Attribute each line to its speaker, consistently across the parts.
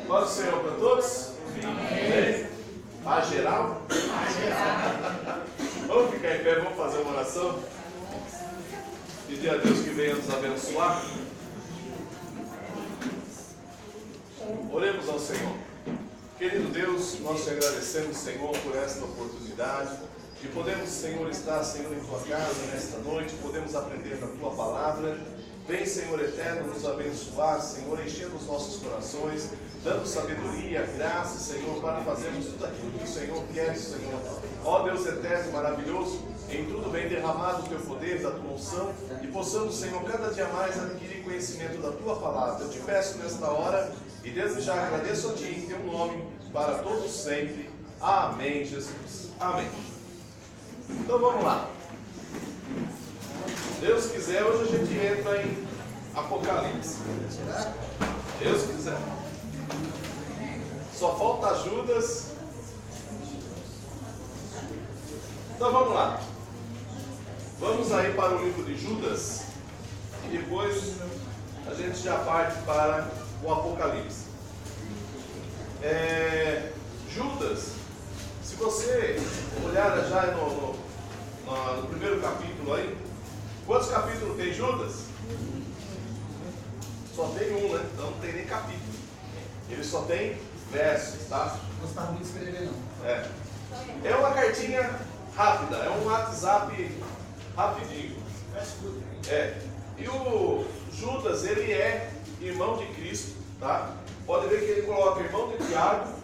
Speaker 1: Paz do Senhor para todos? Amém. A geral? Vamos ficar em pé, vamos fazer uma oração? Pedir a Deus que venha nos abençoar. Oremos ao Senhor. Querido Deus, nós te agradecemos, Senhor, por esta oportunidade de podermos, Senhor, estar, Senhor, em tua casa nesta noite, podemos aprender da tua palavra. Vem, Senhor eterno, nos abençoar, Senhor, enchendo os nossos corações, dando sabedoria, graça, Senhor, para fazermos tudo aquilo que o Senhor quer, Senhor. Ó Deus eterno e maravilhoso, em tudo vem derramado o teu poder, da tua unção, e possamos, Senhor, cada dia mais adquirir conhecimento da tua palavra. Eu te peço nesta hora, e desde já agradeço a ti em teu nome, para todos sempre. Amém, Jesus. Amém. Então vamos lá. Deus quiser, hoje a gente entra em Apocalipse. Deus quiser. Só falta Judas. Então vamos lá. Vamos aí para o livro de Judas. E depois a gente já parte para o Apocalipse. Judas, se você olhar já no primeiro capítulo aí, quantos capítulos tem Judas? Só tem um, né? Então não tem nem capítulo. Ele só tem versos, tá?
Speaker 2: Não gostava muito de escrever, não.
Speaker 1: É uma cartinha rápida, é um WhatsApp rapidinho. E o Judas, ele é irmão de Cristo, tá? Pode ver que ele coloca irmão de Tiago.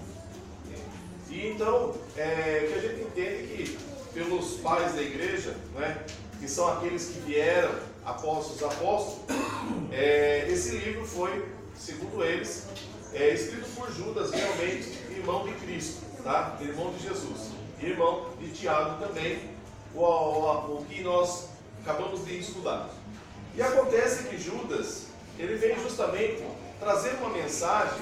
Speaker 1: E então, que a gente entende que pelos pais da igreja, né, que são aqueles que vieram após os apóstolos, esse livro foi, segundo eles, escrito por Judas, realmente irmão de Cristo, tá? Irmão de Jesus, irmão de Tiago também, o que nós acabamos de estudar. E acontece que Judas, ele vem justamente trazer uma mensagem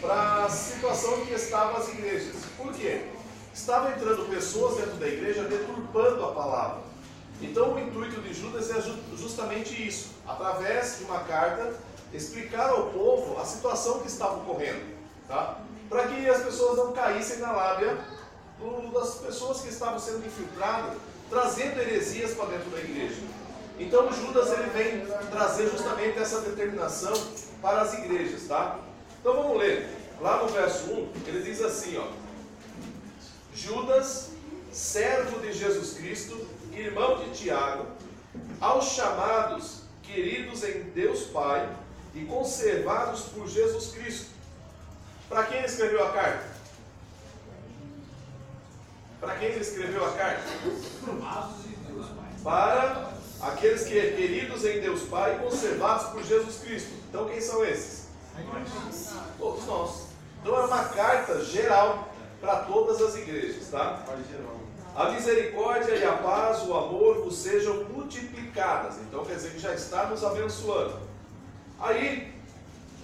Speaker 1: para a situação que estavam as igrejas. Por quê? Estavam entrando pessoas dentro da igreja deturpando a palavra. Então o intuito de Judas é justamente isso, através de uma carta, explicar ao povo a situação que estava ocorrendo, tá? Para que as pessoas não caíssem na lábia das pessoas que estavam sendo infiltradas, trazendo heresias para dentro da igreja. Então Judas, ele vem trazer justamente essa determinação para as igrejas, tá? Então vamos ler, lá no verso 1, ele diz assim, ó: Judas, servo de Jesus Cristo, irmão de Tiago, aos chamados, queridos em Deus Pai e conservados por Jesus Cristo. Para quem ele escreveu a carta? Para quem ele escreveu a carta? Para aqueles que são queridos em Deus Pai e conservados por Jesus Cristo. Então quem são esses? Todos nós. Então é uma carta geral para todas as igrejas, tá? A misericórdia e a paz, o amor vos sejam multiplicadas. Então quer dizer que já está nos abençoando. Aí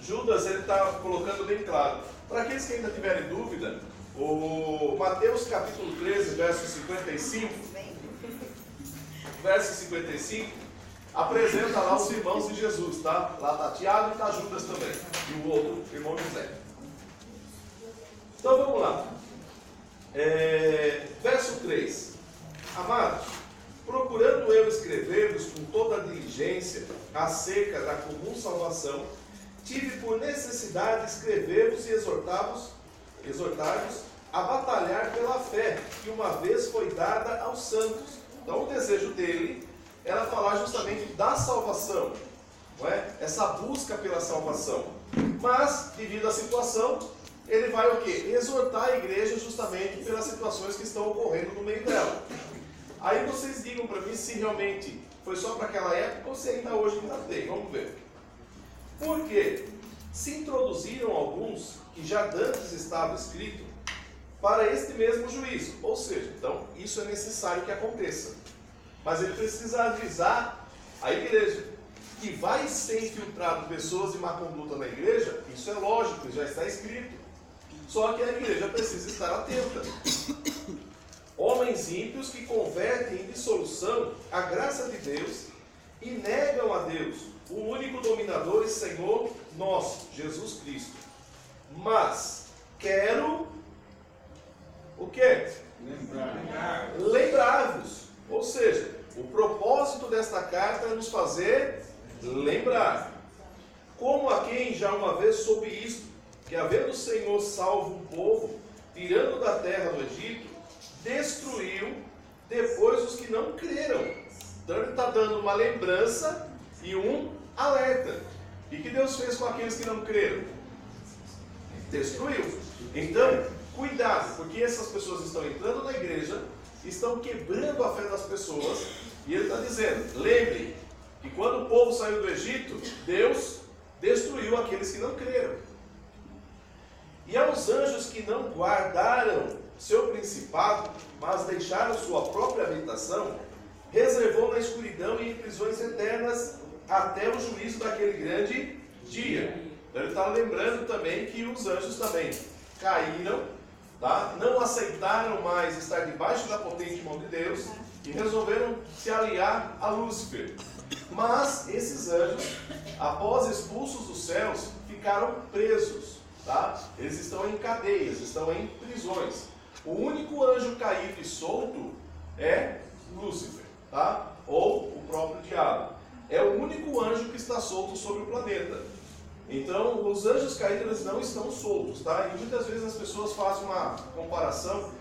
Speaker 1: Judas, ele está colocando bem claro. Para aqueles que ainda tiverem dúvida, o Mateus capítulo 13, verso 55, apresenta lá os irmãos de Jesus, tá? Lá está Tiago e está Judas também. E o outro, irmão José. Então vamos lá. Verso 3. Amados, procurando eu escrever-vos com toda a diligência acerca da comum salvação, tive por necessidade escrever-vos e exortar-vos a batalhar pela fé, que uma vez foi dada aos santos. Então o desejo dele era falar justamente da salvação, não é? Essa busca pela salvação. Mas, devido à situação, ele vai o quê? Exortar a igreja justamente pelas situações que estão ocorrendo no meio dela. Aí vocês digam para mim se realmente foi só para aquela época ou se ainda hoje ainda tem. Vamos ver. Porque se introduziram alguns que já dantes estava escrito para este mesmo juízo. Ou seja, então isso é necessário que aconteça. Mas ele precisa avisar a igreja que vai ser infiltrado pessoas de má conduta na igreja. Isso é lógico, já está escrito. Só que a igreja precisa estar atenta. Homens ímpios que convertem em dissolução a graça de Deus e negam a Deus, o único dominador e Senhor nosso, Jesus Cristo. Mas quero o quê? Lembrar-vos. Ou seja, o propósito desta carta é nos fazer lembrar. Como a quem já uma vez soube isto, que havendo o Senhor salvo um povo, tirando da terra do Egito, destruiu depois os que não creram. Então ele está dando uma lembrança e um alerta. E que Deus fez com aqueles que não creram? Destruiu. Então, cuidado, porque essas pessoas estão entrando na igreja, estão quebrando a fé das pessoas, e ele está dizendo, lembre que quando o povo saiu do Egito, Deus destruiu aqueles que não creram. E aos anjos que não guardaram seu principado, mas deixaram sua própria habitação, reservou na escuridão e em prisões eternas até o juízo daquele grande dia. Então ele está lembrando também que os anjos também caíram, tá? Não aceitaram mais estar debaixo da potente mão de Deus e resolveram se aliar a Lúcifer. Mas esses anjos, após expulsos dos céus, ficaram presos, tá? Eles estão em cadeias, estão em prisões. O único anjo caído e solto é Lúcifer, tá? Ou o próprio diabo. É o único anjo que está solto sobre o planeta. Então, os anjos caídos eles não estão soltos, tá? E muitas vezes as pessoas fazem uma comparação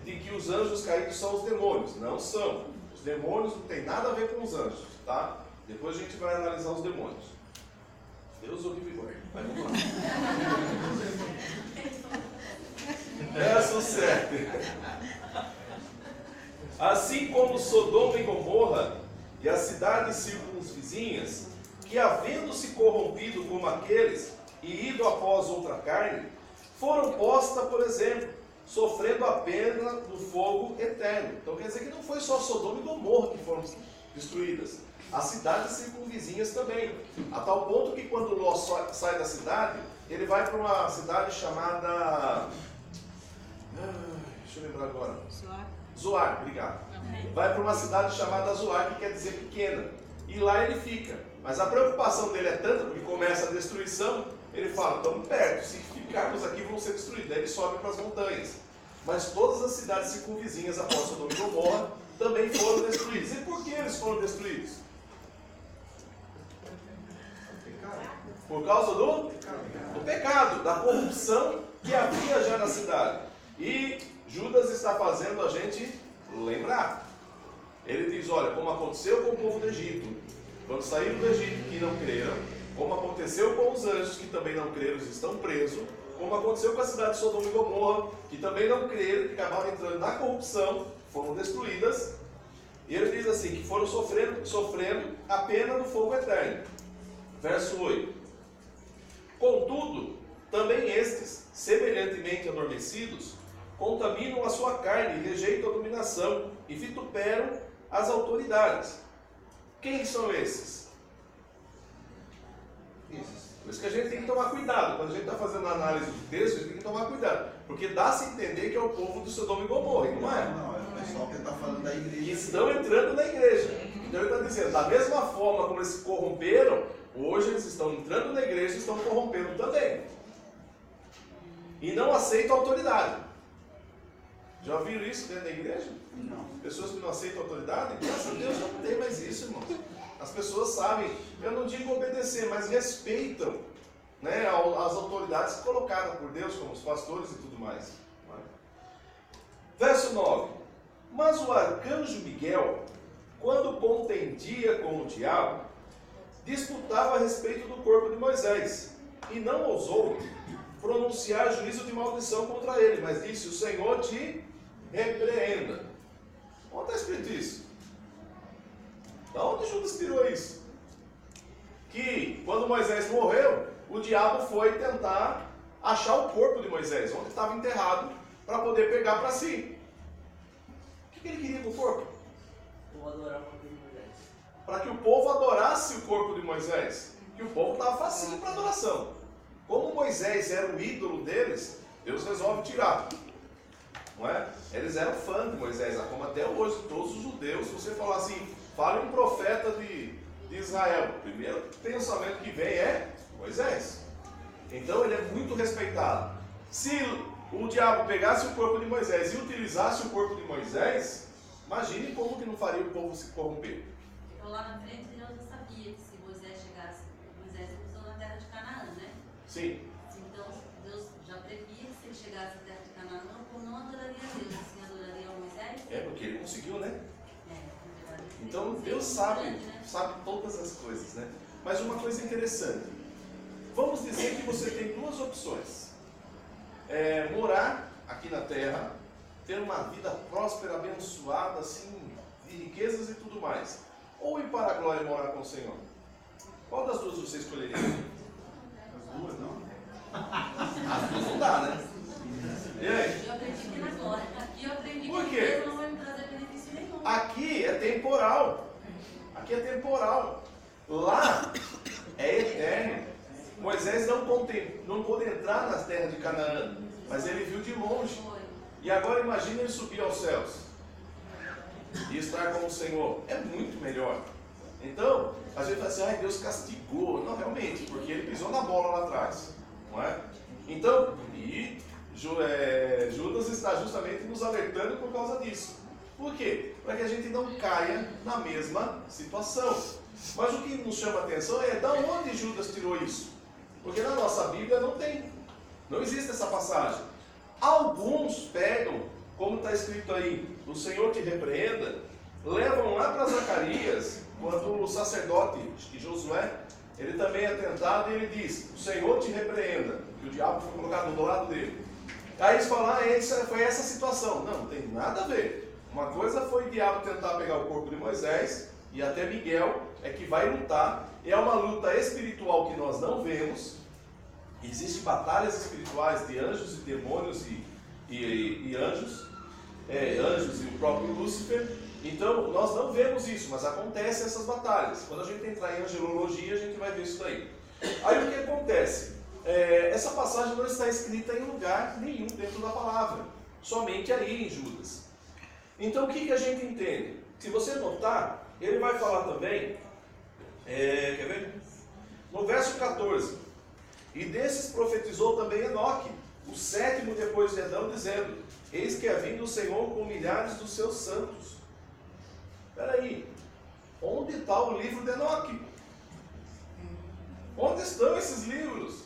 Speaker 1: de que os anjos caídos são os demônios. Não são. Os demônios não tem nada a ver com os anjos, tá? Depois a gente vai analisar os demônios. Deus o livre guarde. Mas vamos lá. É sucesso. Assim como Sodoma e Gomorra e as cidades circunvizinhas, que havendo se corrompido como aqueles e ido após outra carne, foram postas, por exemplo, sofrendo a pena do fogo eterno. Então quer dizer que não foi só Sodoma e Gomorra que foram destruídas, as cidades circunvizinhas também, a tal ponto que quando Ló sai da cidade, ele vai para uma cidade chamada... deixa eu lembrar agora. Zoar, obrigado. Vai para uma cidade chamada Zoar, que quer dizer pequena. E lá ele fica. Mas a preocupação dele é tanta, porque começa a destruição, ele fala, estamos perto, se ficarmos aqui vão ser destruídos. Daí ele sobe para as montanhas. Mas todas as cidades circunvizinhas após Sodoma e Gomorra também foram destruídas. E por que eles foram destruídos? Por causa do pecado, da corrupção que havia já na cidade. E Judas está fazendo a gente lembrar. Ele diz, olha, como aconteceu com o povo do Egito, quando saíram do Egito que não creram, como aconteceu com os anjos que também não creram e estão presos, como aconteceu com a cidade de Sodoma e Gomorra, que também não creram, que acabaram entrando na corrupção, foram destruídas. E ele diz assim, que foram sofrendo a pena do fogo eterno. Verso 8. Contudo, também estes, semelhantemente adormecidos, contaminam a sua carne e rejeitam a dominação e vituperam as autoridades. Quem são esses? Por isso que a gente tem que tomar cuidado. Quando a gente está fazendo a análise do texto, a gente tem que tomar cuidado. Porque dá-se a entender que é o povo do Sodoma e Gomorra, não é?
Speaker 2: Não, é o pessoal que está falando da igreja.
Speaker 1: E estão entrando na igreja. Então ele está dizendo, da mesma forma como eles se corromperam, hoje eles estão entrando na igreja e estão corrompendo também. E não aceitam autoridade. Já viram isso dentro da igreja?
Speaker 2: Não.
Speaker 1: Pessoas que não aceitam autoridade? Graças a Deus não tem mais isso, irmão. As pessoas sabem, eu não digo obedecer, mas respeitam, né, as autoridades colocadas por Deus, como os pastores e tudo mais. Verso 9. Mas o arcanjo Miguel, quando contendia com o diabo, disputava a respeito do corpo de Moisés, e não ousou pronunciar juízo de maldição contra ele, mas disse, o Senhor te repreenda. Onde está escrito isso? Da onde Judas tirou isso? Que quando Moisés morreu, o diabo foi tentar achar o corpo de Moisés, onde estava enterrado, para poder pegar para si. O que ele queria com o corpo? Para que o povo adorasse o corpo de Moisés. Que o povo estava facinho para adoração. Como Moisés era o ídolo deles, Deus resolve tirar. Não é? Eles eram fãs de Moisés, como até hoje, todos os judeus, se você falar assim, fale um profeta de de Israel. O primeiro pensamento que vem é Moisés. Então ele é muito respeitado. Se o diabo pegasse o corpo de Moisés e utilizasse o corpo de Moisés, imagine como que não faria o povo se corromper.
Speaker 3: Então lá na frente Deus já sabia que se Moisés chegasse, Moisés cruzou na terra de Canaã, né?
Speaker 1: Sim.
Speaker 3: Então Deus já previa que se ele chegasse à terra de Canaã, não adoraria a Deus, assim adoraria a Moisés.
Speaker 1: É porque ele conseguiu, né?
Speaker 3: É,
Speaker 1: então Deus sabe todas as coisas, né? Mas uma coisa interessante. Vamos dizer que você tem duas opções. Morar aqui na terra, ter uma vida próspera, abençoada, assim, de riquezas e tudo mais. Ou ir para a glória e morar com o Senhor. Qual das duas você escolheria?
Speaker 2: As duas, não?
Speaker 1: As duas não dá, né? E aí?
Speaker 3: Eu aprendi que na glória. Aqui eu aprendi
Speaker 1: Por
Speaker 3: que
Speaker 1: quê?
Speaker 3: Deus não vai me trazer benefício nenhum.
Speaker 1: Aqui é temporal. Aqui é temporal. Lá é eterno. Moisés não pôde entrar na terra de Canaã, mas ele viu de longe. E agora imagine ele subir aos céus e estar com o Senhor. É muito melhor. Então, a gente fala assim, ai, Deus castigou. Não, realmente, porque ele pisou na bola lá atrás. Não é? Então, Judas está justamente nos alertando por causa disso. Por quê? Para que a gente não caia na mesma situação. Mas o que nos chama a atenção é de onde Judas tirou isso. Porque na nossa Bíblia não existe essa passagem. Alguns pegam, como está escrito aí, o Senhor te repreenda, levam lá para Zacarias, quando o sacerdote, acho que Josué, ele também é tentado e ele diz, o Senhor te repreenda, que o diabo foi colocado do lado dele. Aí eles falam, foi essa situação. Não tem nada a ver. Uma coisa foi o diabo tentar pegar o corpo de Moisés, e até Miguel é que vai lutar. É uma luta espiritual que nós não vemos. Existem batalhas espirituais de anjos e demônios e anjos, anjos e o próprio Lúcifer. Então nós não vemos isso, mas acontecem essas batalhas. Quando a gente entrar em angelologia, a gente vai ver isso daí. Aí o que acontece? Essa passagem não está escrita em lugar nenhum dentro da palavra, somente aí em Judas. Então o que a gente entende? Se você notar, ele vai falar também, quer ver? No verso 14, e desses profetizou também Enoque, o sétimo depois de Adão, dizendo, eis que é vindo o Senhor com milhares dos seus santos. Espera aí, onde está o livro de Enoque? Onde estão esses livros?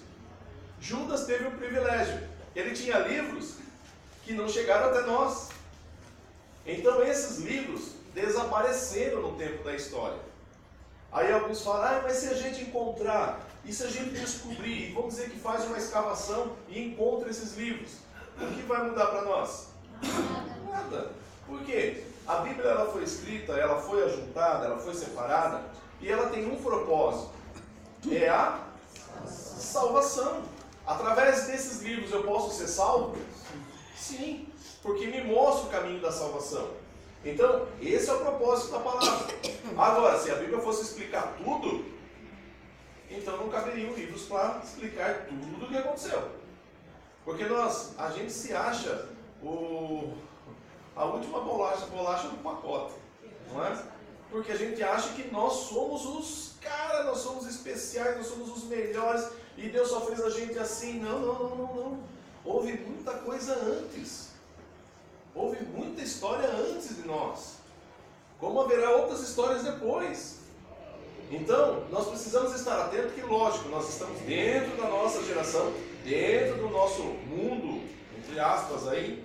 Speaker 1: Judas teve o privilégio, ele tinha livros que não chegaram até nós. Então esses livros desapareceram no tempo da história. Aí alguns falam, mas se a gente encontrar, e se a gente descobrir, e vamos dizer que faz uma escavação e encontra esses livros, o que vai mudar para nós? Nada. Por quê? A Bíblia ela foi escrita, ela foi ajuntada, ela foi separada, e ela tem um propósito, é a salvação. Através desses livros eu posso ser salvo? Sim, porque me mostra o caminho da salvação. Então, esse é o propósito da palavra. Agora, se a Bíblia fosse explicar tudo, então não caberiam livros para explicar tudo o que aconteceu. Porque a gente se acha a última bolacha do pacote, não é? Porque a gente acha que nós somos os caras, nós somos especiais, nós somos os melhores, e Deus só fez a gente assim. Não. Houve muita coisa antes. Houve muita história antes de nós. Como haverá outras histórias depois. Então, nós precisamos estar atentos que, lógico, nós estamos dentro da nossa geração, dentro do nosso mundo, entre aspas aí,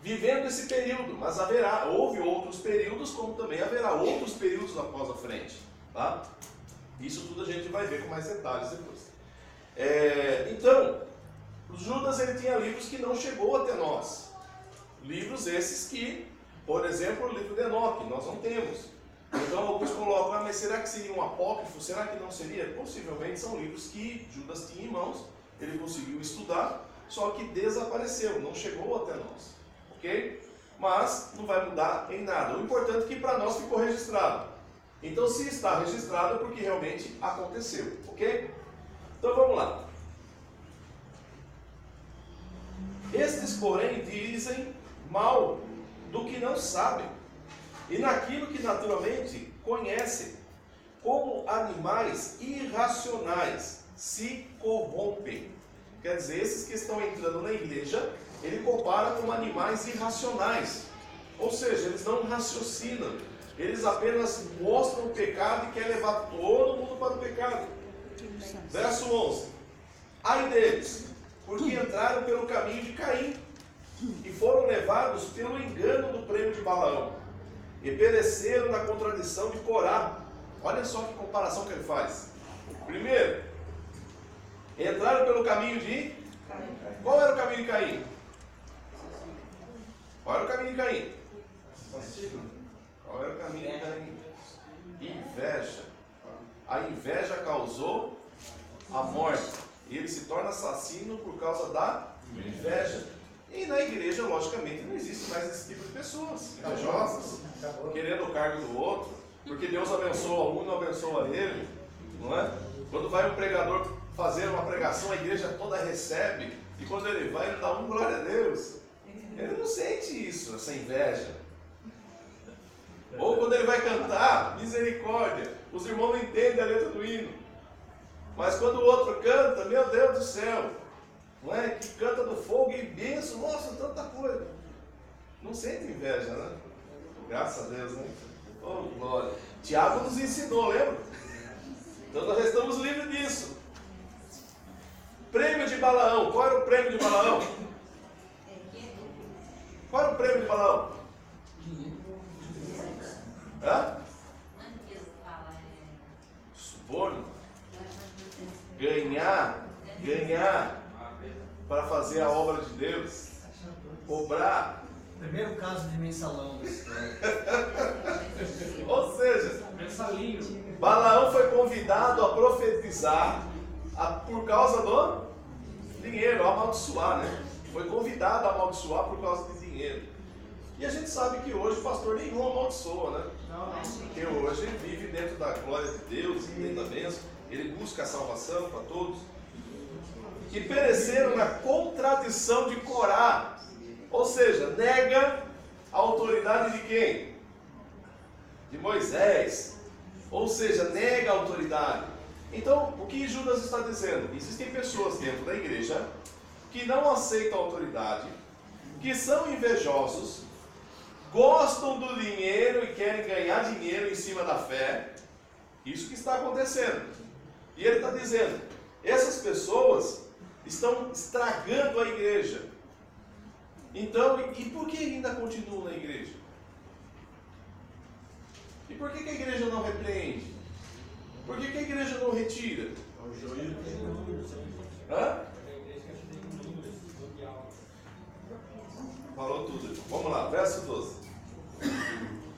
Speaker 1: vivendo esse período, mas houve outros períodos, como também haverá outros períodos após a frente, tá? Isso tudo a gente vai ver com mais detalhes depois. Então, Judas ele tinha livros que não chegou até nós. Livros esses que, por exemplo, o livro de Enoque, nós não temos. Então alguns colocam, mas será que seria um apócrifo? Será que não seria? Possivelmente são livros que Judas tinha em mãos, ele conseguiu estudar, só que desapareceu, não chegou até nós. Ok? Mas não vai mudar em nada. O importante é que para nós ficou registrado. Então se está registrado é porque realmente aconteceu. Ok? Então vamos lá. Estes, porém, dizem mal do que não sabem, e naquilo que naturalmente conhecem, como animais irracionais, se corrompem. Quer dizer, esses que estão entrando na igreja, ele compara como animais irracionais. Ou seja, eles não raciocinam. Eles apenas mostram o pecado e querem levar todo mundo para o pecado. Verso 11. Ai deles, porque entraram pelo caminho de Caim e foram levados pelo engano do prêmio de Balaão e pereceram na contradição de Corá. Olha só que comparação que ele faz. Primeiro, entraram pelo caminho de... Qual era o caminho de Caim? Qual era o caminho de Caim? Qual era o caminho de Caim? Inveja. A inveja causou a morte. E ele se torna assassino por causa da inveja. E na igreja, logicamente, não existe mais esse tipo de pessoas invejosas, querendo o cargo do outro, porque Deus abençoa um e não abençoa ele, não é? Quando vai um pregador fazer uma pregação, a igreja toda recebe, e quando ele vai, ele dá glória a Deus. Ele não sente isso, essa inveja. Ou quando ele vai cantar, misericórdia, os irmãos não entendem a letra do hino. Mas quando o outro canta, meu Deus do céu, não é? Que canta do fogo e bênção, nossa, tanta coisa. Não sente inveja, né? Graças a Deus, né? Oh, glória. Tiago nos ensinou, lembra? Então nós estamos livres disso. Prêmio de Balaão. Qual era o prêmio de Balaão? Qual era o prêmio de Balaão? Hã? Suborno. Ganhar para fazer a obra de Deus. Cobrar.
Speaker 4: Primeiro caso de mensalão da história.
Speaker 1: Ou seja,
Speaker 4: Mensalinho.
Speaker 1: Balaão foi convidado a profetizar por causa do dinheiro, a amaldiçoar, né? Foi convidado a amaldiçoar por causa de dinheiro. E a gente sabe que hoje o pastor nenhum amaldiçoa, né? Porque hoje ele vive dentro da glória de Deus, dentro da bênção. Ele busca a salvação para todos. E pereceram na contradição de Corá. Ou seja, nega a autoridade de quem? De Moisés. Ou seja, nega a autoridade. Então, o que Judas está dizendo? Existem pessoas dentro da igreja que não aceitam a autoridade, que são invejosos, gostam do dinheiro e querem ganhar dinheiro em cima da fé. Isso que está acontecendo. E ele está dizendo, essas pessoas estão estragando a igreja. Então, e por que ainda continuam na igreja? E por que a igreja não repreende? Por que a igreja não retira? Hã? Falou tudo. Vamos lá, verso 12.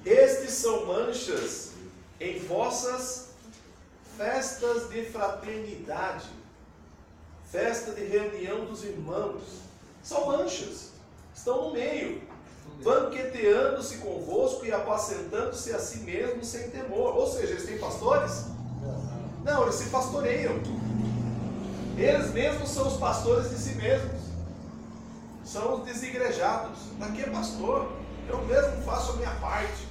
Speaker 1: Estes são manchas em vossas festas de fraternidade, festa de reunião dos irmãos. São manchas. Estão no meio, banqueteando-se convosco e apacentando-se a si mesmos sem temor. Ou seja, eles têm pastores? Não, eles se pastoreiam. Eles mesmos são os pastores de si mesmos. São os desigrejados. Daqui é pastor. Eu mesmo faço a minha parte.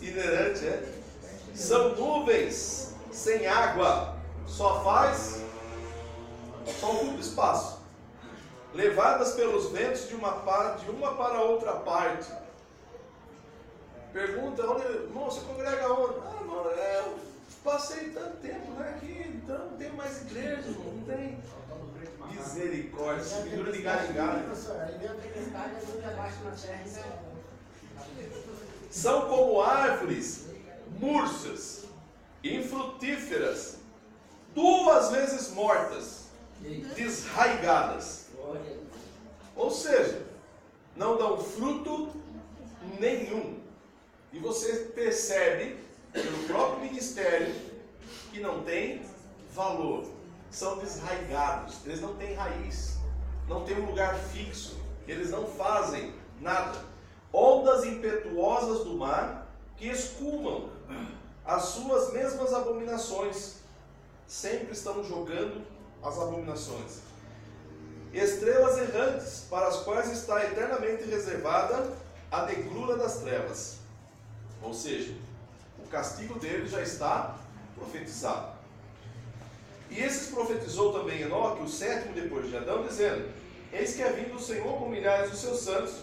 Speaker 1: Itinerante, é? São nuvens sem água. Só ocupa espaço. Levadas pelos ventos de uma para outra parte. Pergunta, irmão, você congrega onde? Ah, irmão, eu passei tanto tempo, né, aqui, então não tem mais igreja, não tem. Misericórdia, se figura de galho em galho. São como árvores murchas, infrutíferas, 2 vezes mortas, desraigadas. Ou seja, não dão fruto nenhum. E você percebe, pelo próprio ministério, que não tem valor. São desraigados, eles não têm raiz, não têm um lugar fixo, eles não fazem nada. Ondas impetuosas do mar que escumam as suas mesmas abominações, sempre estão jogando as abominações. Estrelas errantes, para as quais está eternamente reservada a negrura das trevas. Ou seja, castigo dele já está profetizado. E esses profetizou também Enoque, o sétimo depois de Adão, dizendo: eis que é vindo o Senhor com milhares dos seus santos,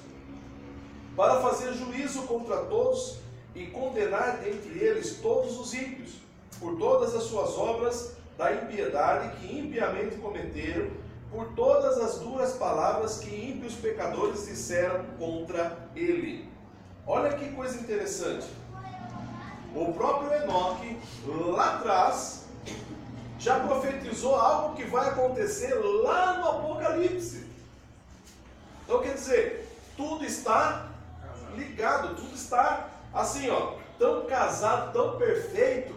Speaker 1: para fazer juízo contra todos e condenar dentre eles todos os ímpios, por todas as suas obras da impiedade que impiamente cometeram, por todas as duras palavras que ímpios pecadores disseram contra ele. Olha que coisa interessante. O próprio Enoque, lá atrás, já profetizou algo que vai acontecer lá no Apocalipse. Então quer dizer, tudo está ligado, tudo está assim, ó, tão casado, tão perfeito,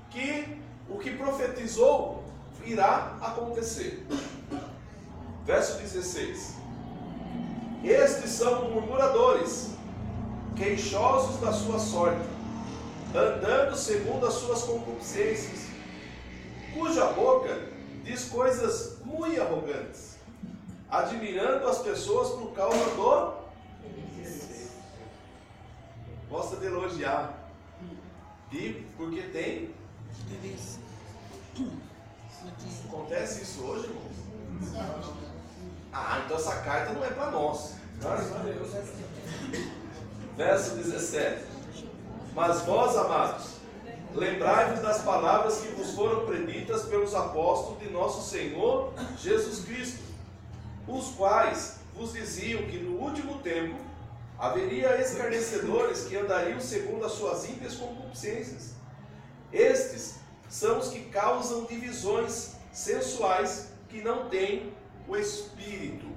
Speaker 1: que o que profetizou irá acontecer. Verso 16: estes são murmuradores, queixosos da sua sorte, andando segundo as suas concupiscências, cuja boca diz coisas muito arrogantes, admirando as pessoas por causa do... Gosta de elogiar. E porque tem... Acontece isso hoje, irmãos? Ah, então essa carta não é para nós. Verso 17: mas vós, amados, lembrai-vos das palavras que vos foram preditas pelos apóstolos de nosso Senhor Jesus Cristo, os quais vos diziam que no último tempo haveria escarnecedores que andariam segundo as suas ímpias concupiscências. Estes são os que causam divisões sensuais que não têm o Espírito.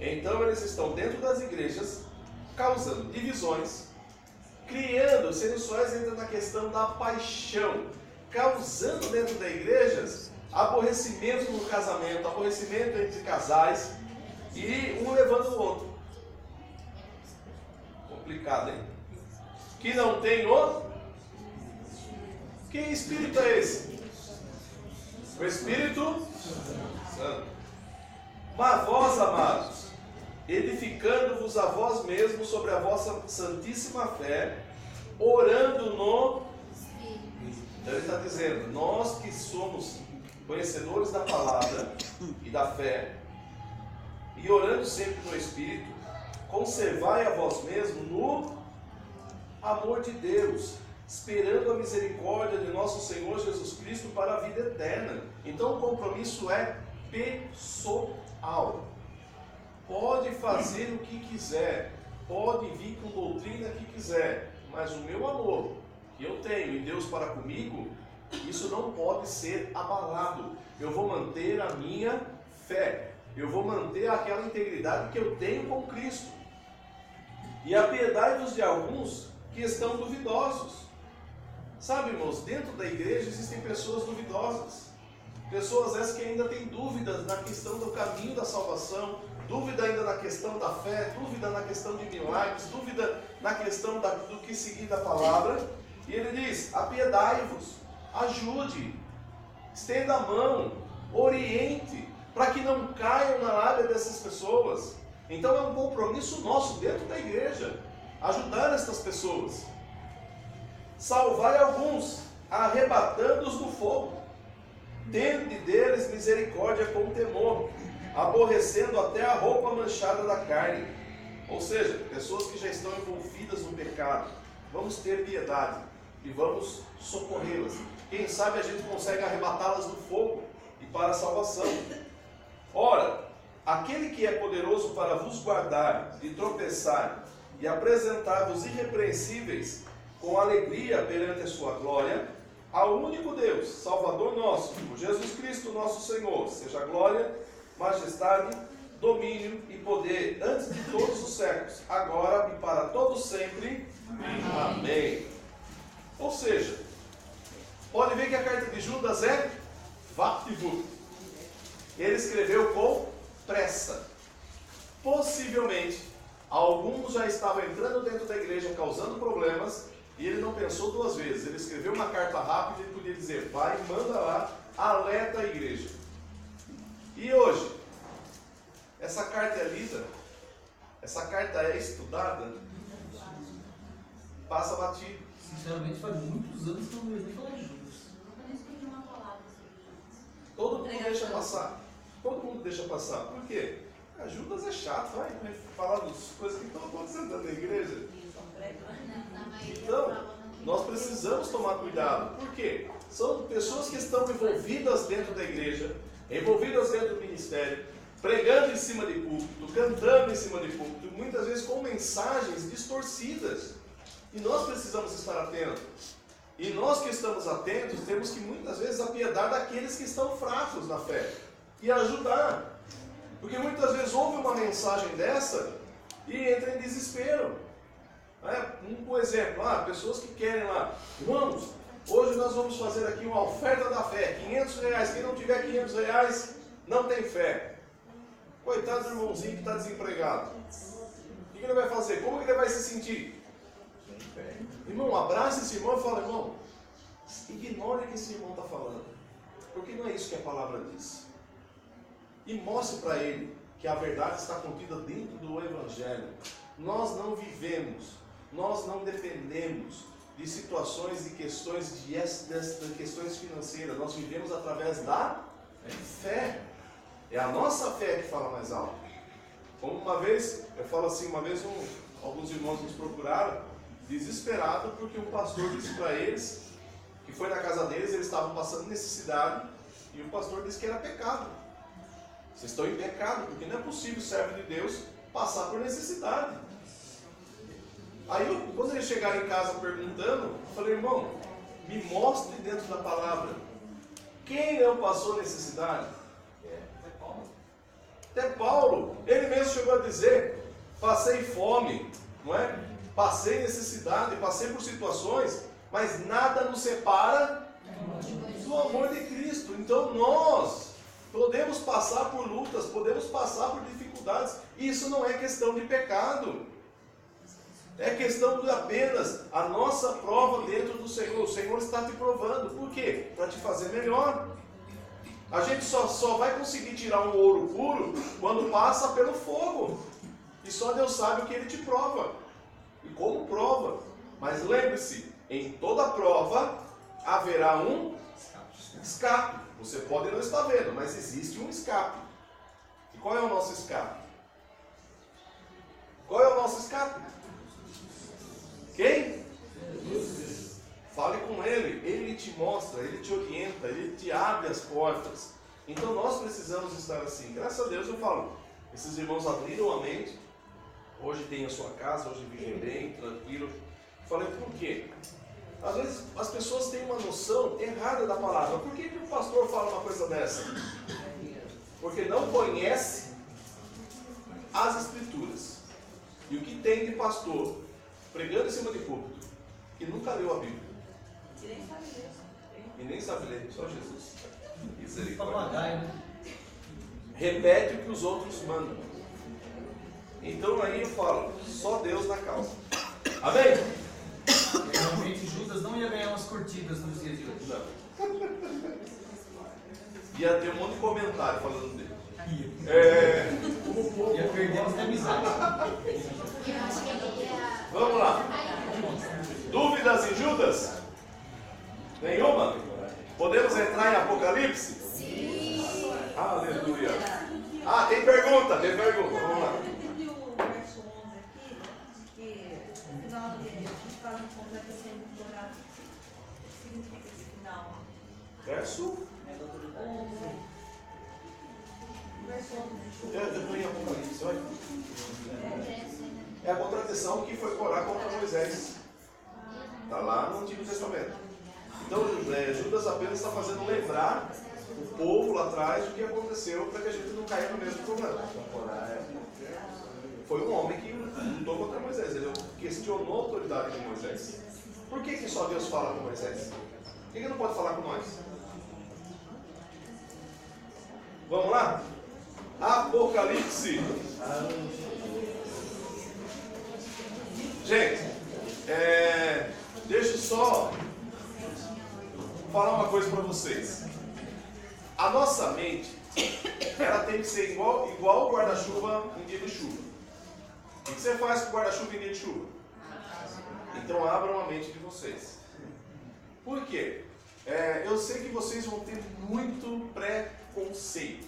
Speaker 1: Então eles estão dentro das igrejas causando divisões, criando sensuais, entra na questão da paixão, causando dentro da igreja aborrecimento no casamento, aborrecimento entre casais, e um levando o outro. Complicado, hein? Que não tem o... Que espírito é esse? O Espírito Santo. Mas vós, amados, edificando-vos a vós mesmos sobre a vossa santíssima fé, orando no... Então ele está dizendo, nós que somos conhecedores da palavra e da fé, e orando sempre no Espírito, conservai a vós mesmos no amor de Deus, esperando a misericórdia de nosso Senhor Jesus Cristo para a vida eterna. Então o compromisso é pessoal. Pode fazer o que quiser, pode vir com doutrina que quiser, mas o meu amor que eu tenho em Deus para comigo, isso não pode ser abalado. Eu vou manter a minha fé, eu vou manter aquela integridade que eu tenho com Cristo. E apiedai-vos de alguns que estão duvidosos. Sabe, irmãos, dentro da igreja existem pessoas duvidosas, pessoas essas que ainda têm dúvidas na questão do caminho da salvação, dúvida ainda na questão da fé, dúvida na questão de milagres, dúvida na questão do que seguir da palavra. E ele diz, apiedai-vos, ajude, estenda a mão, oriente, para que não caiam na lábia dessas pessoas. Então é um compromisso nosso dentro da igreja, ajudar estas pessoas. Salvai alguns, arrebatando-os do fogo, tende deles misericórdia com temor, aborrecendo até a roupa manchada da carne. Ou seja, pessoas que já estão envolvidas no pecado, vamos ter piedade e vamos socorrê-las. Quem sabe a gente consegue arrebatá-las do fogo e para a salvação. Ora, aquele que é poderoso para vos guardar de tropeçar e apresentar-vos irrepreensíveis com alegria perante a sua glória, ao único Deus, Salvador nosso, por Jesus Cristo nosso Senhor, seja glória, majestade, domínio e poder antes de todos os séculos, agora e para todos sempre. Amém. Amém. Ou seja, pode ver que a carta de Judas é vapt-vupt. Ele escreveu com pressa. Possivelmente, alguns já estavam entrando dentro da igreja causando problemas e ele não pensou duas vezes. Ele escreveu uma carta rápida e podia dizer, vai, manda lá, alerta a igreja. E hoje, essa carta é lida, essa carta é estudada, passa batido.
Speaker 4: Sinceramente, faz muitos anos que eu não vejo nem falar de Judas.
Speaker 3: Nunca nem escutei uma palavra sobre Judas.
Speaker 1: Todo mundo deixa passar. Todo mundo deixa passar. Por quê? Judas é chato, vai falar das coisas que estão acontecendo na igreja. Então, nós precisamos tomar cuidado. Por quê? São pessoas que estão envolvidas dentro da igreja, envolvidas dentro do ministério, pregando em cima de púlpito, cantando em cima de púlpito, muitas vezes com mensagens distorcidas. E nós precisamos estar atentos. E nós que estamos atentos, temos que muitas vezes apiedar daqueles que estão fracos na fé e ajudar. Porque muitas vezes ouve uma mensagem dessa e entra em desespero. Um exemplo, pessoas que querem lá, irmãos, hoje nós vamos fazer aqui uma oferta da fé, R$500, quem não tiver R$500 não tem fé. Coitado do irmãozinho que está desempregado. O que ele vai fazer? Como que ele vai se sentir? Irmão, abraça esse irmão e fala, irmão, ignore o que esse irmão está falando. Porque não é isso que a palavra diz. E mostre para ele que a verdade está contida dentro do Evangelho. Nós não vivemos, nós não dependemos de situações e questões questões financeiras. Nós vivemos através da fé. É a nossa fé que fala mais alto. Como uma vez, eu falo assim, alguns irmãos nos procuraram, desesperado, porque um pastor disse para eles, que foi na casa deles, eles estavam passando necessidade, e o pastor disse que era pecado. Vocês estão em pecado, porque não é possível, servo de Deus, passar por necessidade. Aí, quando eles chegaram em casa perguntando, eu falei, irmão, me mostre dentro da palavra, quem não passou necessidade? Até Paulo, ele mesmo chegou a dizer, passei fome, não é? Passei necessidade, passei por situações, mas nada nos separa do amor de Cristo. Então nós podemos passar por lutas, podemos passar por dificuldades, e isso não é questão de pecado. É questão de apenas a nossa prova dentro do Senhor. O Senhor está te provando. Por quê? Para te fazer melhor. A gente só vai conseguir tirar um ouro puro quando passa pelo fogo. E só Deus sabe o que Ele te prova. E como prova. Mas lembre-se, em toda prova haverá um escape. Você pode não estar vendo, mas existe um escape. E qual é o nosso escape? Qual é o nosso escape? Quem? Jesus. Fale com Ele, Ele te mostra, Ele te orienta, Ele te abre as portas. Então nós precisamos estar assim. Graças a Deus eu falo, esses irmãos abriram a mente, hoje tem a sua casa, hoje vivem bem, tranquilo. Falei, por quê? Às vezes as pessoas têm uma noção errada da palavra. Por que o pastor fala uma coisa dessa? Porque não conhece as Escrituras. E o que tem de pastor pregando em cima de púlpito que nunca leu a Bíblia? E nem sabe ler, só Jesus.
Speaker 4: Papagaio, né?
Speaker 1: Repete o que os outros mandam. Então aí eu falo, só Deus na causa. Amém?
Speaker 4: Realmente Judas não ia ganhar umas curtidas nos dias de hoje.
Speaker 1: Não. Ia ter um monte de comentário falando dele.
Speaker 4: Ia perder as amizades.
Speaker 1: Vamos lá. Dúvidas em Judas? Nenhuma? Podemos entrar em Apocalipse? Sim. Aleluia. Ah, tem pergunta, Vamos lá.
Speaker 5: Eu entendi o verso 11 aqui, que no final dele, a gente fala em completa sendo dobrado. O que significa esse final?
Speaker 1: Verso?
Speaker 5: 11. Verso 11 de Judas.
Speaker 1: Eu estou em Apocalipse, olha. É a contradição que foi Corá contra Moisés. Está lá no Antigo Testamento. Então, Judas apenas está fazendo lembrar o povo lá atrás do que aconteceu para que a gente não caia no mesmo problema. Foi um homem que lutou contra Moisés. Ele questionou a autoridade de Moisés. Por que só Deus fala com Moisés? Por que não pode falar com nós? Vamos lá? Apocalipse. Gente, deixa eu só falar uma coisa para vocês. A nossa mente, ela tem que ser igual o guarda-chuva em dia de chuva. O que você faz com o guarda-chuva em dia de chuva? Tem Então abram a mente de vocês. Por quê? Eu sei que vocês vão ter muito preconceito,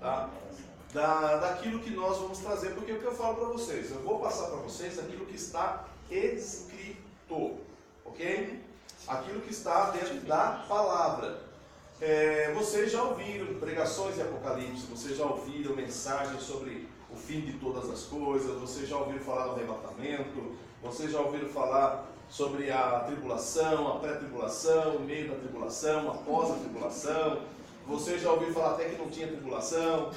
Speaker 1: tá? Daquilo que nós vamos trazer, porque o que eu falo para vocês, eu vou passar para vocês aquilo que está escrito, ok? Aquilo que está dentro da palavra. Vocês já ouviram pregações de Apocalipse, vocês já ouviram mensagens sobre o fim de todas as coisas, vocês já ouviram falar do arrebatamento, vocês já ouviram falar sobre a tribulação, a pré-tribulação, o meio da tribulação, após a tribulação. Vocês já ouviram falar até que não tinha tribulação.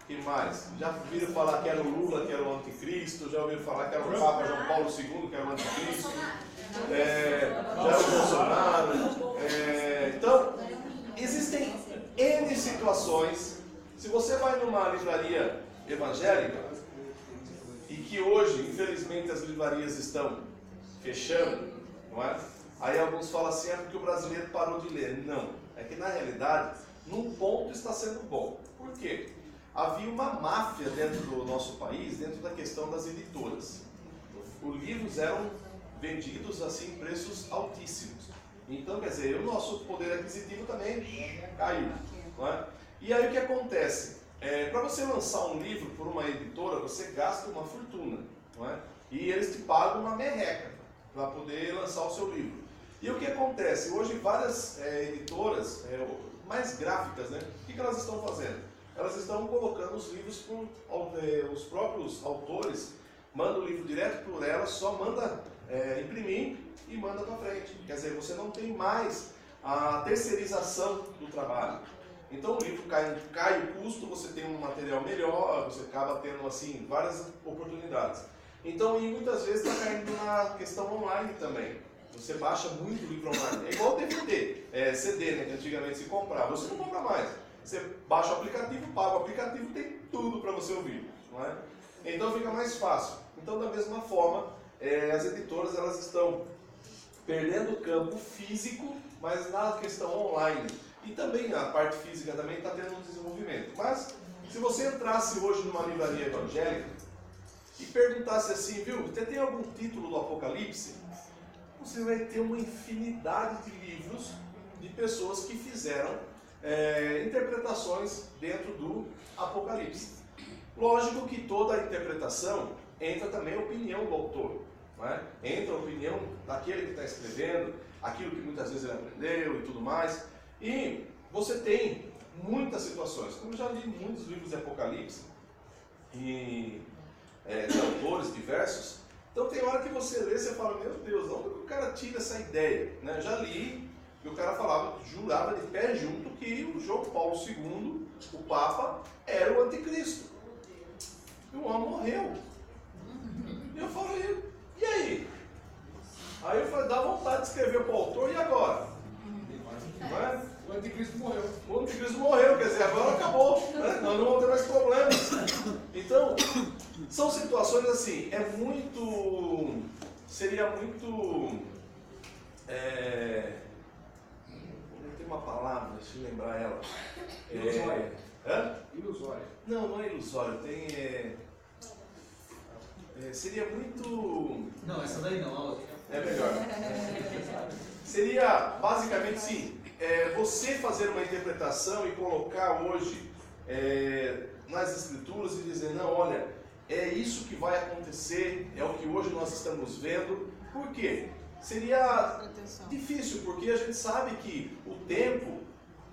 Speaker 1: Que mais? Já ouviram falar que era o Lula, que era o anticristo. Já ouviram falar que era o Papa João Paulo II, que era o anticristo. Já era o Bolsonaro. Então, existem N situações. Se você vai numa livraria evangélica, e que hoje, infelizmente, as livrarias estão fechando, não é? Aí alguns falam assim, porque o brasileiro parou de ler. Não, é que na realidade, num ponto está sendo bom. Por quê? Havia uma máfia dentro do nosso país, dentro da questão das editoras. Os livros eram vendidos assim em preços altíssimos. Então, quer dizer, o nosso poder aquisitivo também caiu, não é? E aí o que acontece? Para você lançar um livro por uma editora, você gasta uma fortuna, não é? E eles te pagam uma merreca para poder lançar o seu livro. E o que acontece? Hoje várias editoras, mais gráficas, né? O que elas estão fazendo? Elas estão colocando os livros os próprios autores, mandam o livro direto por elas, só manda imprimir e manda para frente. Quer dizer, você não tem mais a terceirização do trabalho. Então o livro cai o custo, você tem um material melhor, você acaba tendo assim várias oportunidades. Então, e muitas vezes está caindo na questão online também. Você baixa muito livro online. É igual DVD, CD, né, que antigamente se comprava. Você não compra mais. Você baixa o aplicativo, paga o aplicativo, tem tudo para você ouvir, não é? Então fica mais fácil. Então, da mesma forma, as editoras elas estão perdendo o campo físico, mas na questão online. E também a parte física também está tendo um desenvolvimento. Mas, se você entrasse hoje numa livraria evangélica e perguntasse assim, viu, você tem algum título do Apocalipse? Você vai ter uma infinidade de livros de pessoas que fizeram interpretações dentro do Apocalipse. Lógico que toda a interpretação entra também a opinião do autor, não é? Entra a opinião daquele que está escrevendo, aquilo que muitas vezes ele aprendeu e tudo mais. E você tem muitas situações, como eu já li muitos livros de Apocalipse e de autores diversos. Então tem hora que você lê e você fala, meu Deus, onde o cara tira essa ideia? Né? Eu já li que o cara falava, jurava de pé junto que o João Paulo II, o Papa, era o anticristo. E o homem morreu. E eu falei, e aí? Aí eu falei, dá vontade de escrever para o autor, e agora? Não é?
Speaker 2: O anticristo morreu.
Speaker 1: O anticristo morreu, quer dizer, agora acabou. Né? Nós não vamos ter mais problemas. Então, são situações assim, seria muito... tem uma palavra, deixa eu lembrar ela.
Speaker 2: Ilusória.
Speaker 1: Ilusória. Não é ilusório, seria muito...
Speaker 4: Não, essa daí não, a outra.
Speaker 1: É melhor. Seria, basicamente, sim, você fazer uma interpretação e colocar hoje nas escrituras e dizer, não, olha, é isso que vai acontecer, é o que hoje nós estamos vendo. Por quê? Seria difícil, porque a gente sabe que o tempo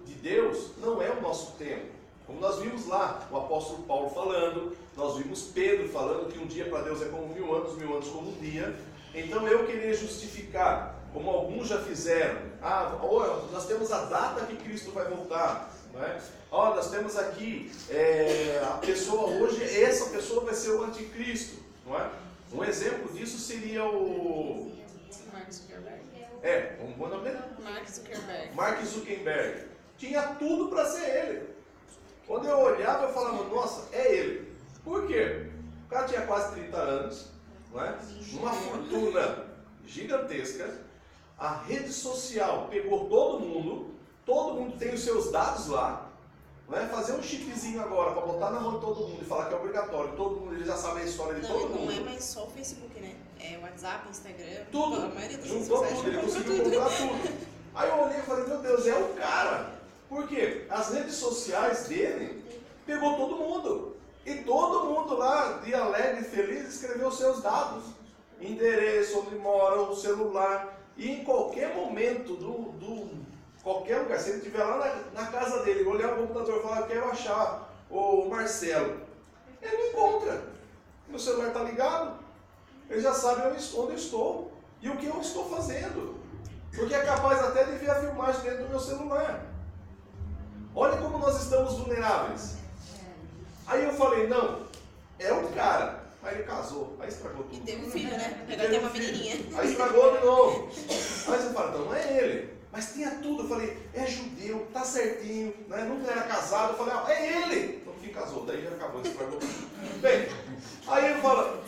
Speaker 1: de Deus não é o nosso tempo. Como nós vimos lá, o apóstolo Paulo falando, nós vimos Pedro falando que um dia para Deus é como 1000 anos como um dia. Então eu querer justificar, como alguns já fizeram, nós temos a data que Cristo vai voltar, não é? Nós temos aqui, a pessoa hoje, essa pessoa vai ser o anticristo, não é? Um exemplo disso seria o...
Speaker 6: Mark Zuckerberg.
Speaker 1: Um bom nome dele?
Speaker 6: Mark Zuckerberg.
Speaker 1: Mark Zuckerberg. Tinha tudo para ser ele. Quando eu olhava, eu falava, nossa, é ele. Por quê? O cara tinha quase 30 anos, não é? Uma fortuna gigantesca. A rede social pegou todo mundo tem os seus dados lá. Não é? Fazer um chipzinho agora para botar na mão de todo mundo e falar que é obrigatório. Todo mundo ele já sabe a história de todo mundo.
Speaker 6: Não é mais só o Facebook, né? WhatsApp, Instagram,
Speaker 1: Tudo.
Speaker 6: a maioria das
Speaker 1: Juntou
Speaker 6: redes
Speaker 1: tudo, ele
Speaker 6: sociais
Speaker 1: conseguiu comprar tudo. Aí eu olhei e falei, meu Deus, é o cara. Por quê? As redes sociais dele pegou todo mundo. E todo mundo lá, de alegre e feliz, escreveu seus dados. Endereço, onde mora, o celular. E em qualquer momento, qualquer lugar, se ele estiver lá na casa dele, olhar o computador e falar, quero achar o Marcelo, ele me encontra. Meu celular está ligado, ele já sabe onde eu estou e o que eu estou fazendo. Porque é capaz até de ver a filmagem dentro do meu celular. Olha como nós estamos vulneráveis. Aí eu falei, não, é o cara. Aí ele casou, aí estragou tudo.
Speaker 6: E teve um filho, né? Agora tem uma menininha.
Speaker 1: Aí estragou de novo. Aí você fala, então não é ele. Mas tinha tudo. Eu falei, é judeu, tá certinho, né? Nunca era casado. Eu falei, é ele. Então quem casou? Daí já acabou, estragou tudo. Bem, aí ele fala,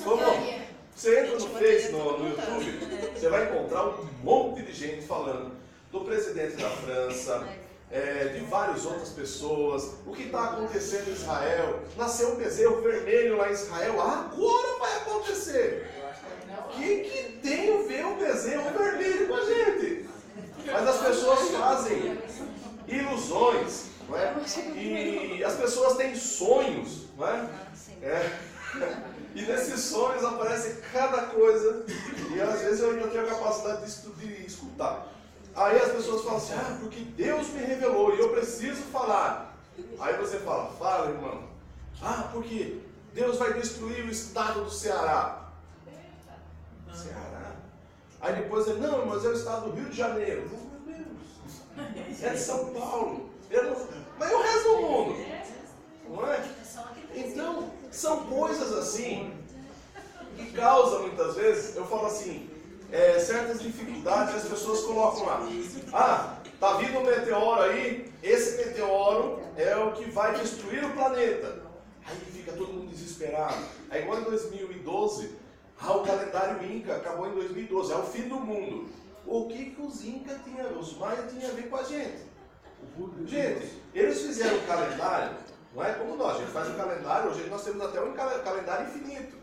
Speaker 1: vamos. Você entra no Face, no YouTube, você vai encontrar um monte de gente falando do presidente da França, de várias outras pessoas, o que está acontecendo em Israel. Nasceu um bezerro vermelho lá em Israel, agora vai acontecer. O que tem a ver um bezerro vermelho com a gente? Mas as pessoas fazem ilusões, não é? E as pessoas têm sonhos, não é? E nesses sonhos aparece cada coisa, e às vezes eu ainda tenho a capacidade de escutar. Aí as pessoas falam assim, porque Deus me revelou e eu preciso falar. Aí você fala, irmão. Porque Deus vai destruir o estado do Ceará. Ceará? Aí depois ele, não, mas é o estado do Rio de Janeiro. Meu Deus, é de São Paulo. Mas e o resto do mundo? Não é? Então, são coisas assim que causam muitas vezes, eu falo assim, certas dificuldades, as pessoas colocam lá. Tá vindo um meteoro aí, esse meteoro é o que vai destruir o planeta. Aí fica todo mundo desesperado. Aí igual em 2012, o calendário Inca acabou em 2012, é o fim do mundo. O que os Incas tinham, os Maias tinham a ver com a gente? Gente, eles fizeram o calendário. Não é como nós, a gente faz um calendário, hoje nós temos até um calendário infinito.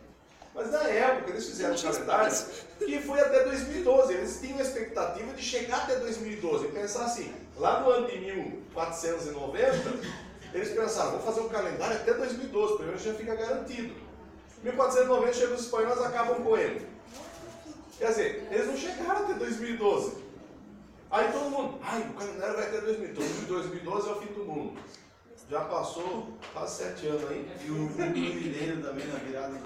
Speaker 1: Mas na época eles fizeram um calendário que foi até 2012. Eles tinham a expectativa de chegar até 2012 e pensar assim, lá no ano de 1490, eles pensaram, vamos fazer um calendário até 2012, pelo menos já fica garantido. 1490 chegam os espanhóis, acabam com ele. Quer dizer, eles não chegaram até 2012. Aí todo mundo, o calendário vai até 2012. 2012 é o fim do mundo. Já passou quase 7 anos aí.
Speaker 4: E o milênio também na virada.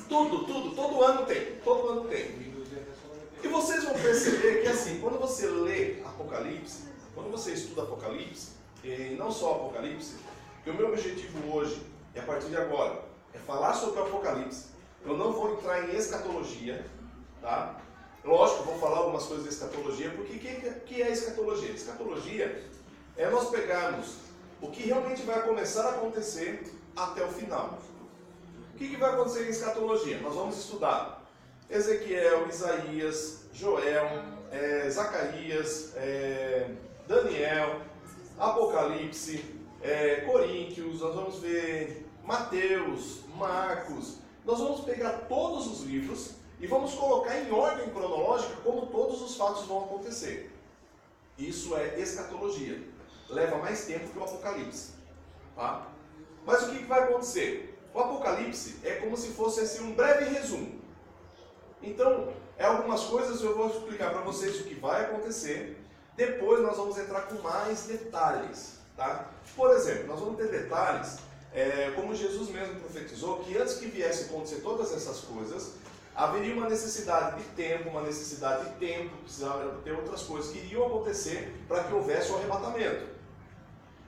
Speaker 1: Todo ano tem. E vocês vão perceber que assim, quando você lê Apocalipse, quando você estuda Apocalipse, e não só Apocalipse, que o meu objetivo hoje, e a partir de agora, é falar sobre o Apocalipse. Eu não vou entrar em escatologia, tá? Lógico, eu vou falar algumas coisas de escatologia, porque o que é escatologia? Escatologia é nós pegarmos o que realmente vai começar a acontecer até o final. O que vai acontecer em escatologia? Nós vamos estudar Ezequiel, Isaías, Joel, Zacarias, Daniel, Apocalipse, Coríntios, nós vamos ver Mateus, Marcos. Nós vamos pegar todos os livros e vamos colocar em ordem cronológica como todos os fatos vão acontecer. Isso é escatologia. Leva mais tempo que o Apocalipse. Tá? Mas o que vai acontecer? O Apocalipse é como se fosse assim, um breve resumo. Então, algumas coisas eu vou explicar para vocês o que vai acontecer. Depois nós vamos entrar com mais detalhes. Tá? Por exemplo, nós vamos ter detalhes, como Jesus mesmo profetizou, que antes que viesse a acontecer todas essas coisas, haveria uma necessidade de tempo, precisava ter outras coisas que iriam acontecer para que houvesse o arrebatamento.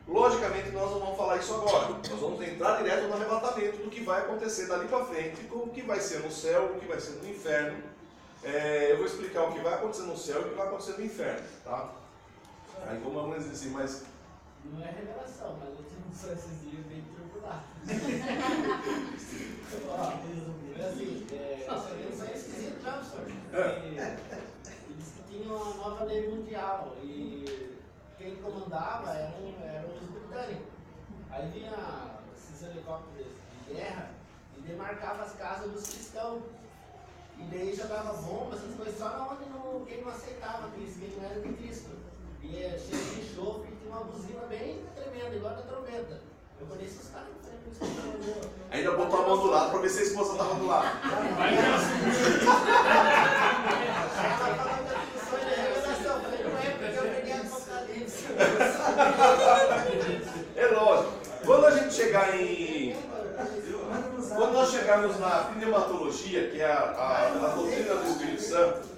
Speaker 1: Logicamente nós não vamos falar isso agora, nós vamos entrar direto no arrebatamento do que vai acontecer dali para frente, o que vai ser no céu, o que vai ser no inferno. Eu vou explicar o que vai acontecer no céu e o que vai acontecer no inferno. Tá? Aí como alguns dizem assim, mas...
Speaker 7: Não é revelação, mas eu tenho só esses dias bem turbulado. Eles são esquisitos, não, senhor? Eles tinham uma nova lei mundial e quem comandava eram os britânicos. Aí vinha esses helicópteros de guerra e demarcava as casas dos cristãos. E daí jogava bomba, essas coisas, só onde quem não aceitava Cristo, quem não era de Cristo. E cheio de enxofre e tinha uma buzina bem tremenda, igual da trombeta. Eu conheci os caras que fizeram isso.
Speaker 1: Ainda botou a mão do lado para ver se a esposa estava do lado. É lógico. Quando a gente chegar em... Quando nós chegarmos na pneumatologia, que é a doutrina do Espírito Santo,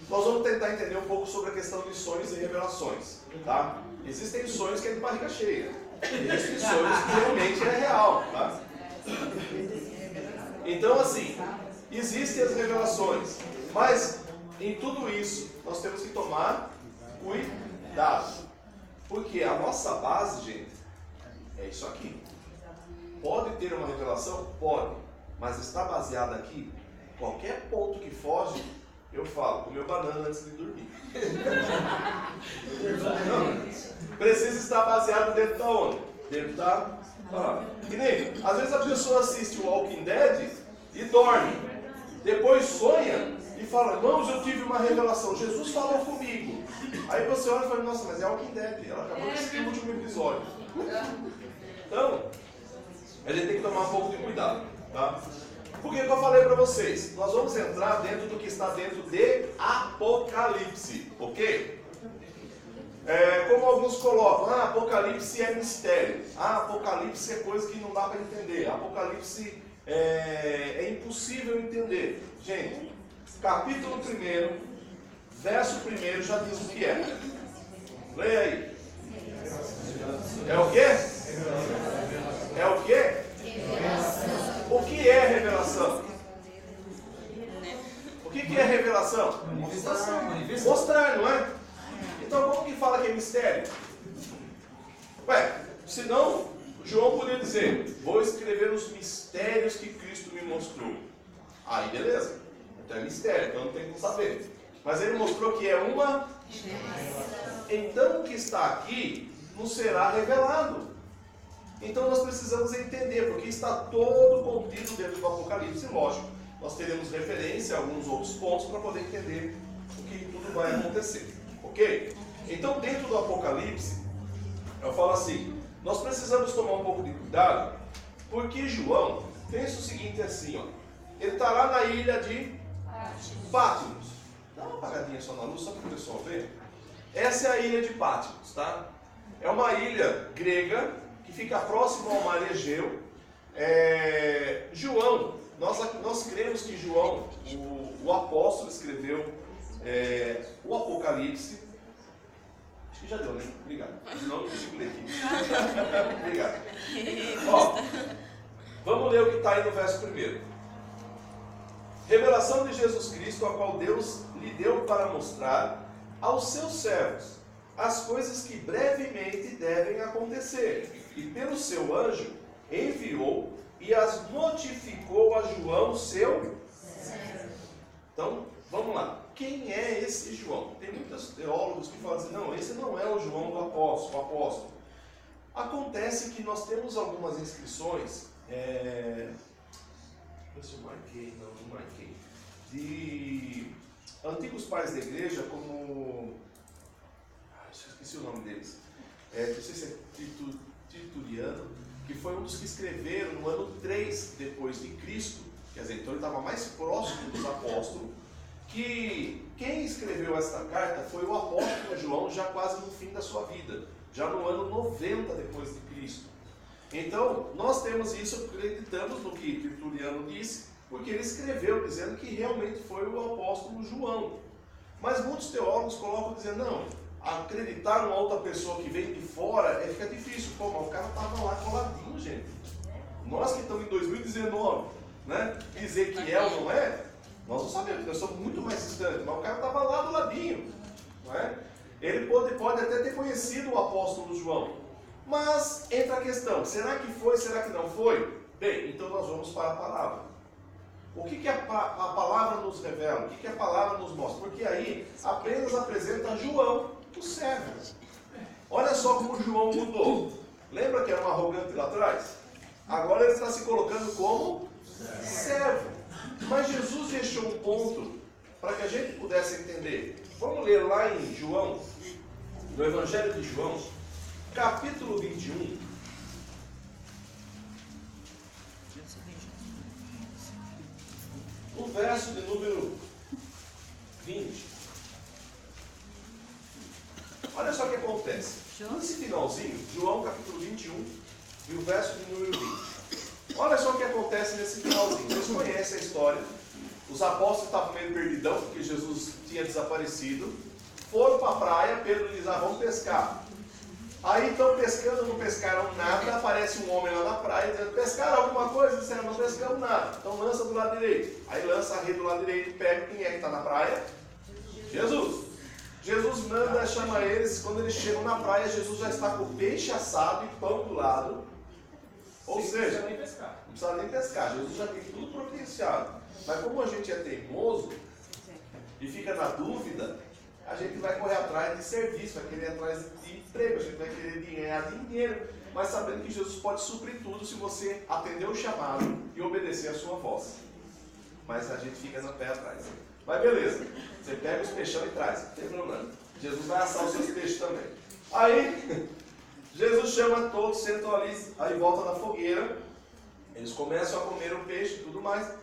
Speaker 1: nós vamos tentar entender um pouco sobre a questão de sonhos e revelações. Tá? Existem sonhos que é de barriga cheia. Existem sonhos que realmente é real. Tá? Então, assim, existem as revelações. Mas, em tudo isso, nós temos que tomar cuidado. Porque a nossa base, gente, é isso aqui. Pode ter uma revelação? Pode. Mas está baseada aqui. Qualquer ponto que foge, eu falo, comeu banana antes de dormir. Não. Precisa estar baseado dentro da onde? Dentro da palavra. Que nem, às vezes a pessoa assiste o Walking Dead e dorme. Depois sonha e fala, irmãos, eu tive uma revelação. Jesus falou comigo. Aí você olha e fala, nossa, mas é Walking Dead. Ela acabou de assistir o último episódio. Então, a gente tem que tomar um pouco de cuidado, tá? Porque eu falei para vocês, nós vamos entrar dentro do que está dentro de Apocalipse, ok? Como alguns colocam, Apocalipse é mistério, Apocalipse é coisa que não dá para entender, Apocalipse é impossível entender. Gente, capítulo 1, verso 1 já diz o que é. Leia aí. É o quê? É o quê? O que é revelação? O que é revelação? Mostrar, não é? Então como que fala que é mistério? Senão João poderia dizer, vou escrever os mistérios que Cristo me mostrou. Aí beleza, então é mistério, então não tem como saber. Mas ele mostrou que é uma... Então o que está aqui não será revelado. Então nós precisamos entender, porque está todo contido dentro do Apocalipse, lógico. Nós teremos referência a alguns outros pontos para poder entender o que tudo vai acontecer. Ok? Então dentro do Apocalipse, eu falo assim, nós precisamos tomar um pouco de cuidado, porque João pensa o seguinte assim, ó, ele está lá na ilha de Patmos. Dá uma apagadinha só na luz, só para o pessoal ver. Essa é a ilha de Patmos, tá? É uma ilha grega, que fica próximo ao mar Egeu. João, nós cremos que João, o apóstolo, escreveu o Apocalipse. Acho que já deu, né? Obrigado. Senão eu consigo ler aqui. Obrigado. Ó, vamos ler o que está aí no verso 1. Revelação de Jesus Cristo, a qual Deus lhe deu para mostrar aos seus servos as coisas que brevemente devem acontecer. E pelo seu anjo enviou e as notificou a João, seu servo. Então, vamos lá. Quem é esse João? Tem muitos teólogos que falam assim, não, esse não é o João do apóstolo. Acontece que nós temos algumas inscrições, se eu marquei, não marquei, de antigos pais da igreja, como... esqueci o nome deles. Não sei se é Tertuliano, que foi um dos que escreveram no ano 3 depois de Cristo, quer dizer, então ele estava mais próximo dos apóstolos, que quem escreveu esta carta foi o apóstolo João, já quase no fim da sua vida, já no ano 90 depois de Cristo. Então, nós temos isso, acreditamos no que Tertuliano disse, porque ele escreveu dizendo que realmente foi o apóstolo João. Mas muitos teólogos colocam dizendo, não, acreditar numa outra pessoa que vem de fora fica difícil. Pô, mas o cara estava lá coladinho, gente. Nós que estamos em 2019, né? Dizer que é ou não é, nós não sabemos, nós somos muito mais distantes, mas o cara estava lá do ladinho, não é? Ele pode até ter conhecido o apóstolo João, mas entra a questão, será que foi, será que não foi? Bem, então nós vamos para a palavra. O que a palavra nos revela? O que a palavra nos mostra? Porque aí apenas apresenta João, o servo. Olha só como João mudou. Lembra que era um arrogante lá atrás? Agora ele está se colocando como servo. Mas Jesus deixou um ponto para que a gente pudesse entender. Vamos ler lá em João, no Evangelho de João, capítulo 21. O verso de número 20. Olha só o que acontece. Nesse finalzinho, João capítulo 21 e o verso de número 20. Olha só o que acontece nesse finalzinho. Vocês conhecem a história. Os apóstolos estavam meio perdidão, porque Jesus tinha desaparecido. Foram para a praia, Pedro diz, vamos pescar. Aí estão pescando, não pescaram nada, aparece um homem lá na praia, dizendo, pescaram alguma coisa? Disseram, não pescamos nada. Então lança do lado direito. Aí lança a rede do lado direito, pega quem é que está na praia? Jesus. Jesus manda, chama eles, quando eles chegam na praia, Jesus já está com peixe assado e pão do lado. Ou seja,
Speaker 2: Não precisa nem pescar.
Speaker 1: não precisa nem pescar, Jesus já tem tudo providenciado. Mas como a gente é teimoso e fica na dúvida, a gente vai correr atrás de serviço, vai querer atrás de emprego, a gente vai querer ganhar dinheiro, mas sabendo que Jesus pode suprir tudo se você atender o chamado e obedecer a sua voz. Mas a gente fica no pé atrás. Mas beleza, você pega os peixão e traz, não tem problema. Jesus vai assar os seus peixes também. Aí, Jesus chama todos, sentam ali, aí volta na fogueira, eles começam a comer o peixe e tudo mais.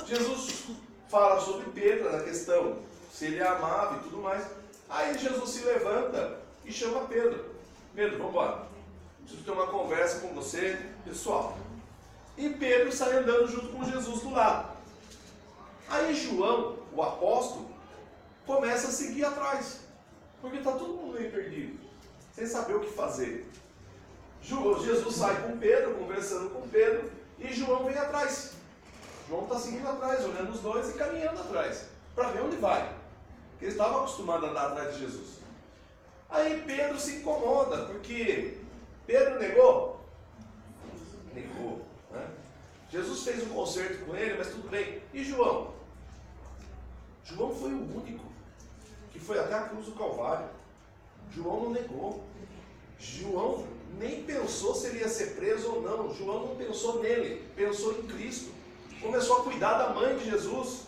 Speaker 1: Jesus fala sobre Pedro, na questão, se ele é amável e tudo mais. Aí Jesus se levanta e chama Pedro. Pedro, vamos embora. Preciso ter uma conversa com você, pessoal. E Pedro sai andando junto com Jesus do lado. Aí João, o apóstolo, começa a seguir atrás. Porque está todo mundo meio perdido, sem saber o que fazer. Jesus sai com Pedro, conversando com Pedro, e João vem atrás. João está seguindo atrás, olhando os dois e caminhando atrás, para ver onde vai. Porque eles estavam acostumados a andar atrás de Jesus. Aí Pedro se incomoda, porque Pedro negou. Negou, né? Jesus fez um concerto com ele, mas tudo bem. E João? João foi o único que foi até a cruz do Calvário. João não negou. João nem pensou se ele ia ser preso ou não. João não pensou nele, pensou em Cristo. Começou a cuidar da mãe de Jesus.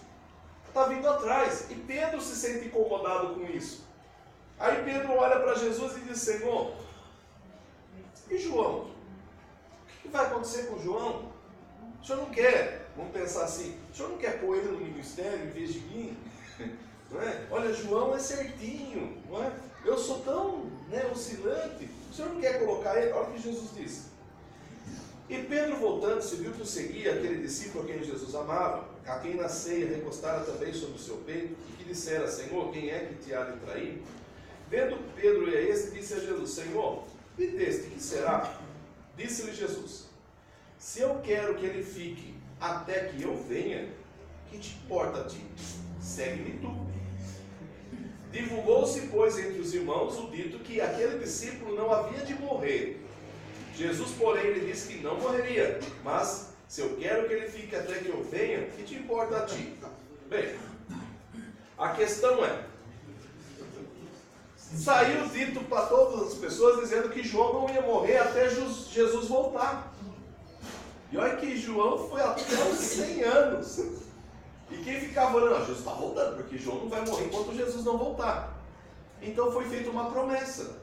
Speaker 1: Está vindo atrás. E Pedro se sente incomodado com isso. Aí Pedro olha para Jesus e diz, Senhor, e João? O que vai acontecer com João? O senhor não quer, vamos pensar assim, o senhor não quer pôr ele no ministério em vez de mim? Não é? Olha, João é certinho, não é? Eu sou tão oscilante, o senhor não quer colocar ele? Olha o que Jesus disse. E Pedro, voltando-se, viu que o seguia aquele discípulo a quem Jesus amava, a quem na ceia recostara também sobre o seu peito, e que dissera, Senhor, quem é que te há de trair? Vendo Pedro e a esse, disse a Jesus, Senhor, e deste que será? Disse-lhe Jesus, se eu quero que ele fique até que eu venha, que te importa a ti? Segue-me tu. Divulgou-se, pois, entre os irmãos o dito que aquele discípulo não havia de morrer. Jesus, porém, lhe disse que não morreria, mas se eu quero que ele fique até que eu venha, que te importa a ti? Bem, a questão é, saiu dito para todas as pessoas dizendo que João não ia morrer até Jesus voltar. E olha que João foi até os 100 anos. E quem ficava olhando, Jesus está voltando, porque João não vai morrer enquanto Jesus não voltar. Então foi feita uma promessa.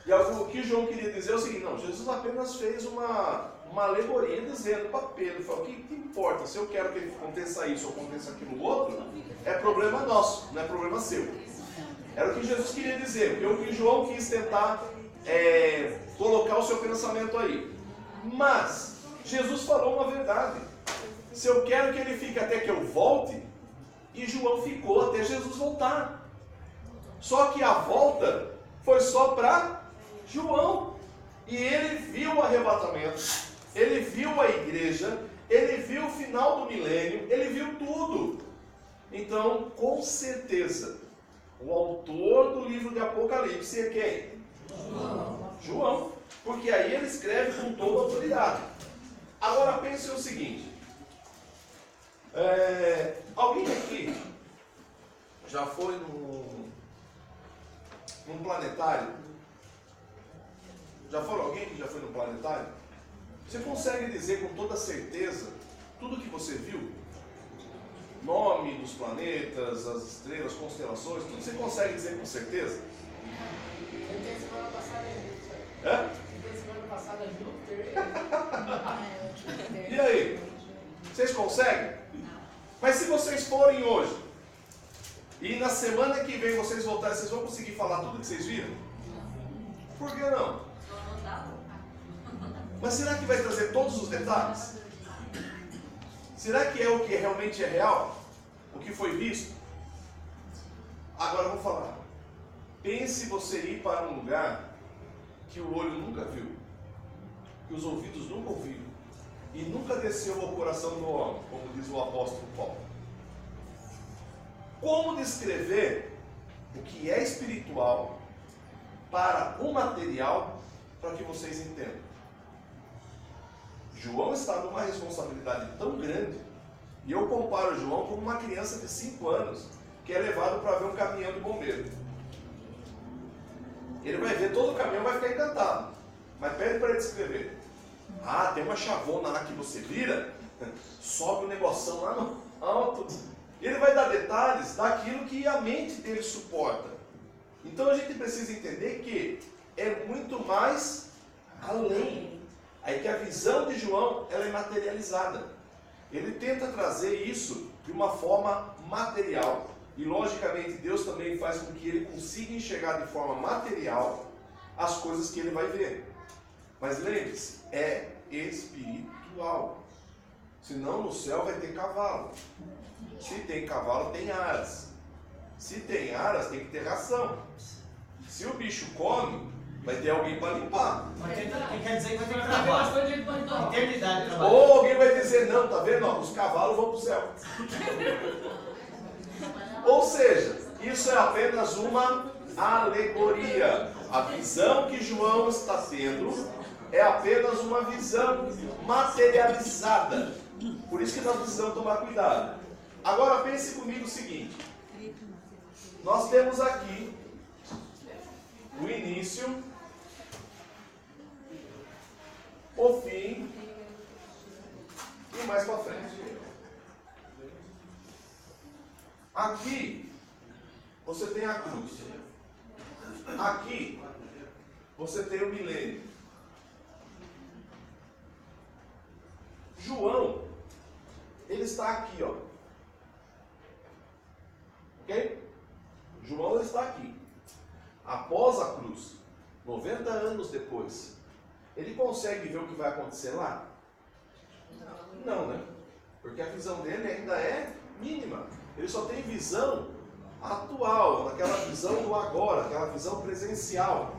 Speaker 1: E o que João queria dizer é o seguinte, não, Jesus apenas fez uma alegoria dizendo para Pedro, falou, o que importa, se eu quero que aconteça isso ou aconteça aquilo outro, é problema nosso, não é problema seu. Era o que Jesus queria dizer, porque o que João quis tentar colocar o seu pensamento aí. Mas Jesus falou uma verdade. Se eu quero que ele fique até que eu volte, e João ficou até Jesus voltar. Só que a volta foi só para João. E ele viu o arrebatamento, ele viu a igreja, ele viu o final do milênio, ele viu tudo. Então, com certeza, o autor do livro de Apocalipse é quem? João. Porque aí ele escreve com toda a autoridade. Agora pense o seguinte. Alguém aqui já foi num planetário? Já foram alguém que já foi no planetário? Você consegue dizer com toda certeza tudo que você viu? nome dos planetas, as estrelas, constelações, tudo você consegue dizer com certeza?
Speaker 7: Tentei semana passada
Speaker 1: Hã?
Speaker 7: semana passada Júpiter.
Speaker 1: E aí? Vocês conseguem? Mas se vocês forem hoje, e na semana que vem vocês voltarem, vocês vão conseguir falar tudo que vocês viram? Por que não? Mas será que vai trazer todos os detalhes? Será que é o que realmente é real? O que foi visto? Agora eu vou falar. Pense você ir para um lugar que o olho nunca viu, que os ouvidos nunca ouviram, e nunca desceu ao coração do homem, como diz o apóstolo Paulo. Como descrever o que é espiritual para o material, para que vocês entendam? João está numa responsabilidade tão grande, e eu comparo João como uma criança de 5 anos, que é levado para ver um caminhão de bombeiro. Ele vai ver todo o caminhão, vai ficar encantado, mas pede para ele descrever. Ah, tem uma chavona lá que você vira, sobe um negoção lá no alto. Ele vai dar detalhes daquilo que a mente dele suporta. Então a gente precisa entender que é muito mais além. Aí que a visão de João, ela é materializada. Ele tenta trazer isso de uma forma material. E logicamente Deus também faz com que ele consiga enxergar de forma material as coisas que ele vai ver. Mas lembre-se, é espiritual. Senão no céu vai ter cavalo. Se tem cavalo, tem aras. Se tem aras, tem que ter ração. Se o bicho come, vai ter alguém para limpar.
Speaker 4: Quem quer dizer que vai ter que
Speaker 2: Tem
Speaker 4: trabalhar?
Speaker 2: bastante gente para entrar.
Speaker 4: Eternidade de trabalho.
Speaker 1: Ou alguém vai dizer, não, tá vendo? Ó, os cavalos vão para o céu. Ou seja, isso é apenas uma alegoria. A visão que João está tendo é apenas uma visão materializada. Por isso que nós precisamos tomar cuidado. Agora pense comigo o seguinte. Nós temos aqui o início, o fim e mais para frente. Aqui você tem a cruz. Aqui você tem o milênio. João, ele está aqui, ó. Ok? João ele está aqui. Após a cruz, 90 anos depois, ele consegue ver o que vai acontecer lá? Não, né? Porque a visão dele ainda é mínima. Ele só tem visão atual, aquela visão do agora, aquela visão presencial.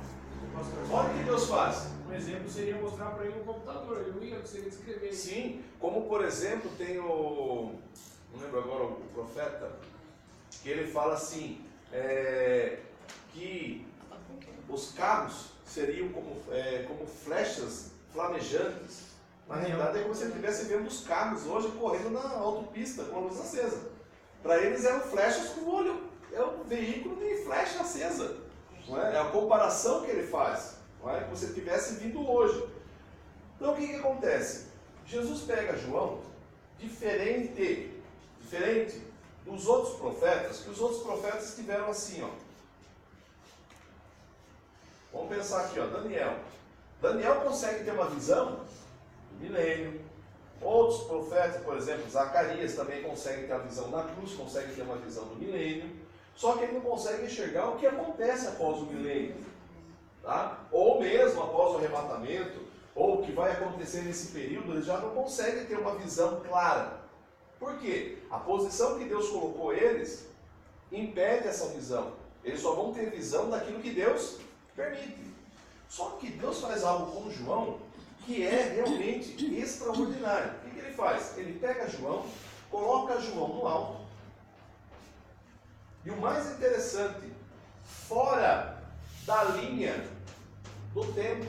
Speaker 1: Olha o que Deus faz.
Speaker 2: Um exemplo seria mostrar para ele um computador, ele não ia conseguir descrever.
Speaker 1: Sim, como por exemplo tem o, não lembro agora o profeta, que ele fala assim, que os carros seriam como flechas flamejantes. Na realidade é como se ele estivesse vendo os carros hoje correndo na autopista com a luz acesa. Para eles eram flechas com o olho, é um veículo de flecha acesa. Não é? É a comparação que ele faz, não é? Como se ele estivesse vindo hoje. Então o que acontece? Jesus pega João diferente dos outros profetas, que os outros profetas estiveram assim, ó. Vamos pensar aqui, ó, Daniel. Daniel consegue ter uma visão do milênio. Outros profetas, por exemplo, Zacarias também consegue ter a visão da cruz, consegue ter uma visão do milênio. Só que ele não consegue enxergar o que acontece após o milênio. Tá? Ou mesmo após o arrebatamento, ou o que vai acontecer nesse período, ele já não consegue ter uma visão clara. Por quê? A posição que Deus colocou eles impede essa visão. Eles só vão ter visão daquilo que Deus permite. Só que Deus faz algo com João que é realmente extraordinário. O que ele faz? Ele pega João, coloca João no alto. E o mais interessante, fora da linha do tempo.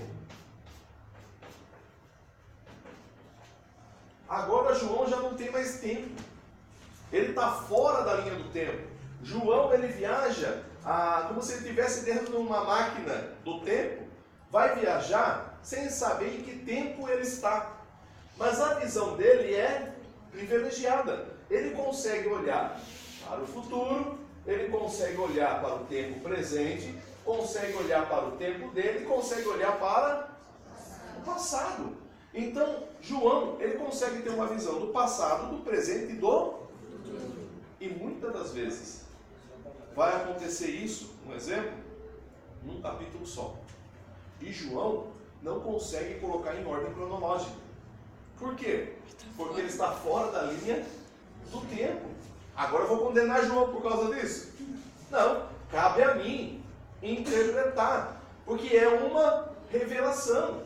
Speaker 1: Agora João já não tem mais tempo. Ele está fora da linha do tempo. João ele viaja como se ele estivesse dentro de uma máquina do tempo. Vai viajar sem saber em que tempo ele está. Mas a visão dele é privilegiada. ele consegue olhar para o futuro, ele consegue olhar para o tempo presente, consegue olhar para o tempo dele, consegue olhar para o passado. Então, João, ele consegue ter uma visão do passado, do presente e do futuro. E muitas das vezes vai acontecer isso, um exemplo, num capítulo só. E João não consegue colocar em ordem cronológica. Por quê? Porque ele está fora da linha do tempo. Agora eu vou condenar João por causa disso? Não, cabe a mim interpretar, porque é uma revelação.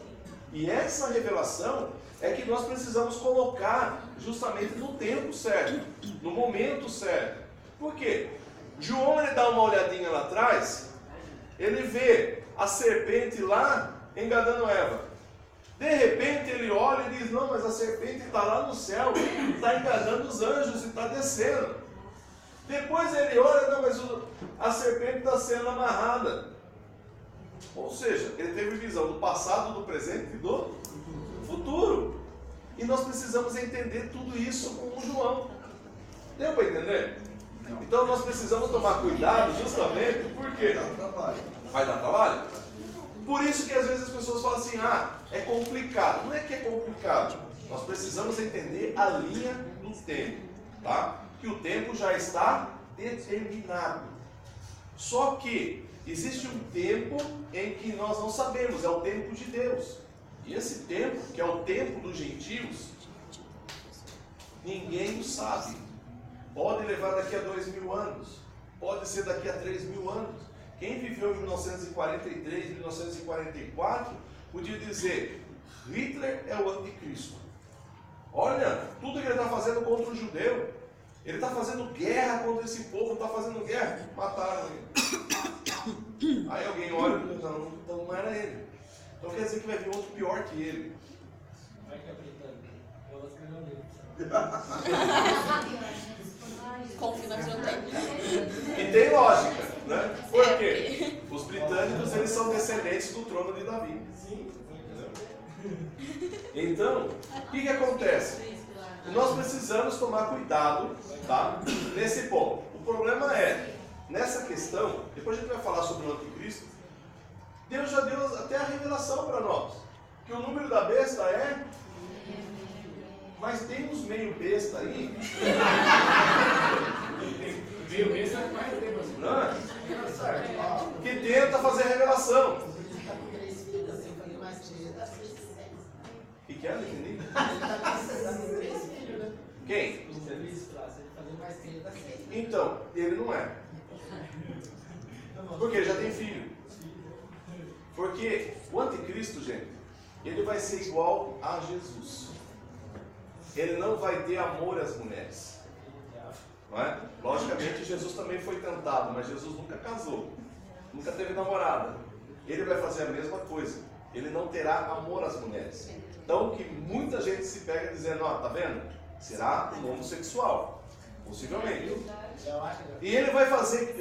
Speaker 1: E essa revelação é que nós precisamos colocar justamente no tempo certo, no momento certo. Por quê? João, ele dá uma olhadinha lá atrás, ele vê a serpente lá enganando Eva. De repente ele olha e diz, não, mas a serpente está lá no céu, está enganando os anjos e está descendo. Depois ele olha, não, mas a serpente está sendo amarrada. Ou seja, ele teve visão do passado, do presente e do futuro. E nós precisamos entender tudo isso com o João. Deu para entender? Então nós precisamos tomar cuidado justamente porque vai dar trabalho. Por isso que às vezes as pessoas falam assim, é complicado. Não é que é complicado. Nós precisamos entender a linha do tempo, tá? Que o tempo já está determinado. Só que existe um tempo em que nós não sabemos, é o tempo de Deus. E esse tempo, que é o tempo dos gentios, ninguém o sabe. Pode levar daqui a 2000 anos, pode ser daqui a 3000 anos. Quem viveu em 1943, 1944, podia dizer, Hitler é o anticristo. Olha, tudo que ele está fazendo contra o judeu, ele está fazendo guerra contra esse povo, está fazendo guerra, mataram ele. Aí alguém olha e diz, não era ele. Então quer dizer que vai vir outro pior que ele.
Speaker 7: Vai que é britânico. Eu vou escrever um livro.
Speaker 6: Confio na que não tem.
Speaker 1: E tem lógica, né? Por quê? Os britânicos, eles são descendentes do trono de Davi.
Speaker 7: Sim.
Speaker 1: Então, o que acontece? Nós precisamos tomar cuidado, tá? Nesse ponto. O problema é, nessa questão, depois a gente vai falar sobre o anticristo, Deus já deu até a revelação para nós, que o número da besta é... Mas tem uns meio besta aí.
Speaker 2: Meio besta é mais tempo assim.
Speaker 1: Não é? Que tenta fazer revelação.
Speaker 7: Ele está com 3 filhos, sem fazer mais 3, dá 6.
Speaker 1: E que ela entendeu?
Speaker 7: Ele está com 3 filhos, né?
Speaker 1: Quem?
Speaker 7: No serviço lá, se ele fazer mais 3, dá 6.
Speaker 1: Então, ele não é. Porque ele já tem filho. Porque o anticristo, gente, ele vai ser igual a Jesus. Ele não vai ter amor às mulheres. Não é? Logicamente, Jesus também foi tentado, mas Jesus nunca casou. Nunca teve namorada. Ele vai fazer a mesma coisa. Ele não terá amor às mulheres. Então, que muita gente se pega dizendo, tá vendo? Será um homossexual. Possivelmente. E ele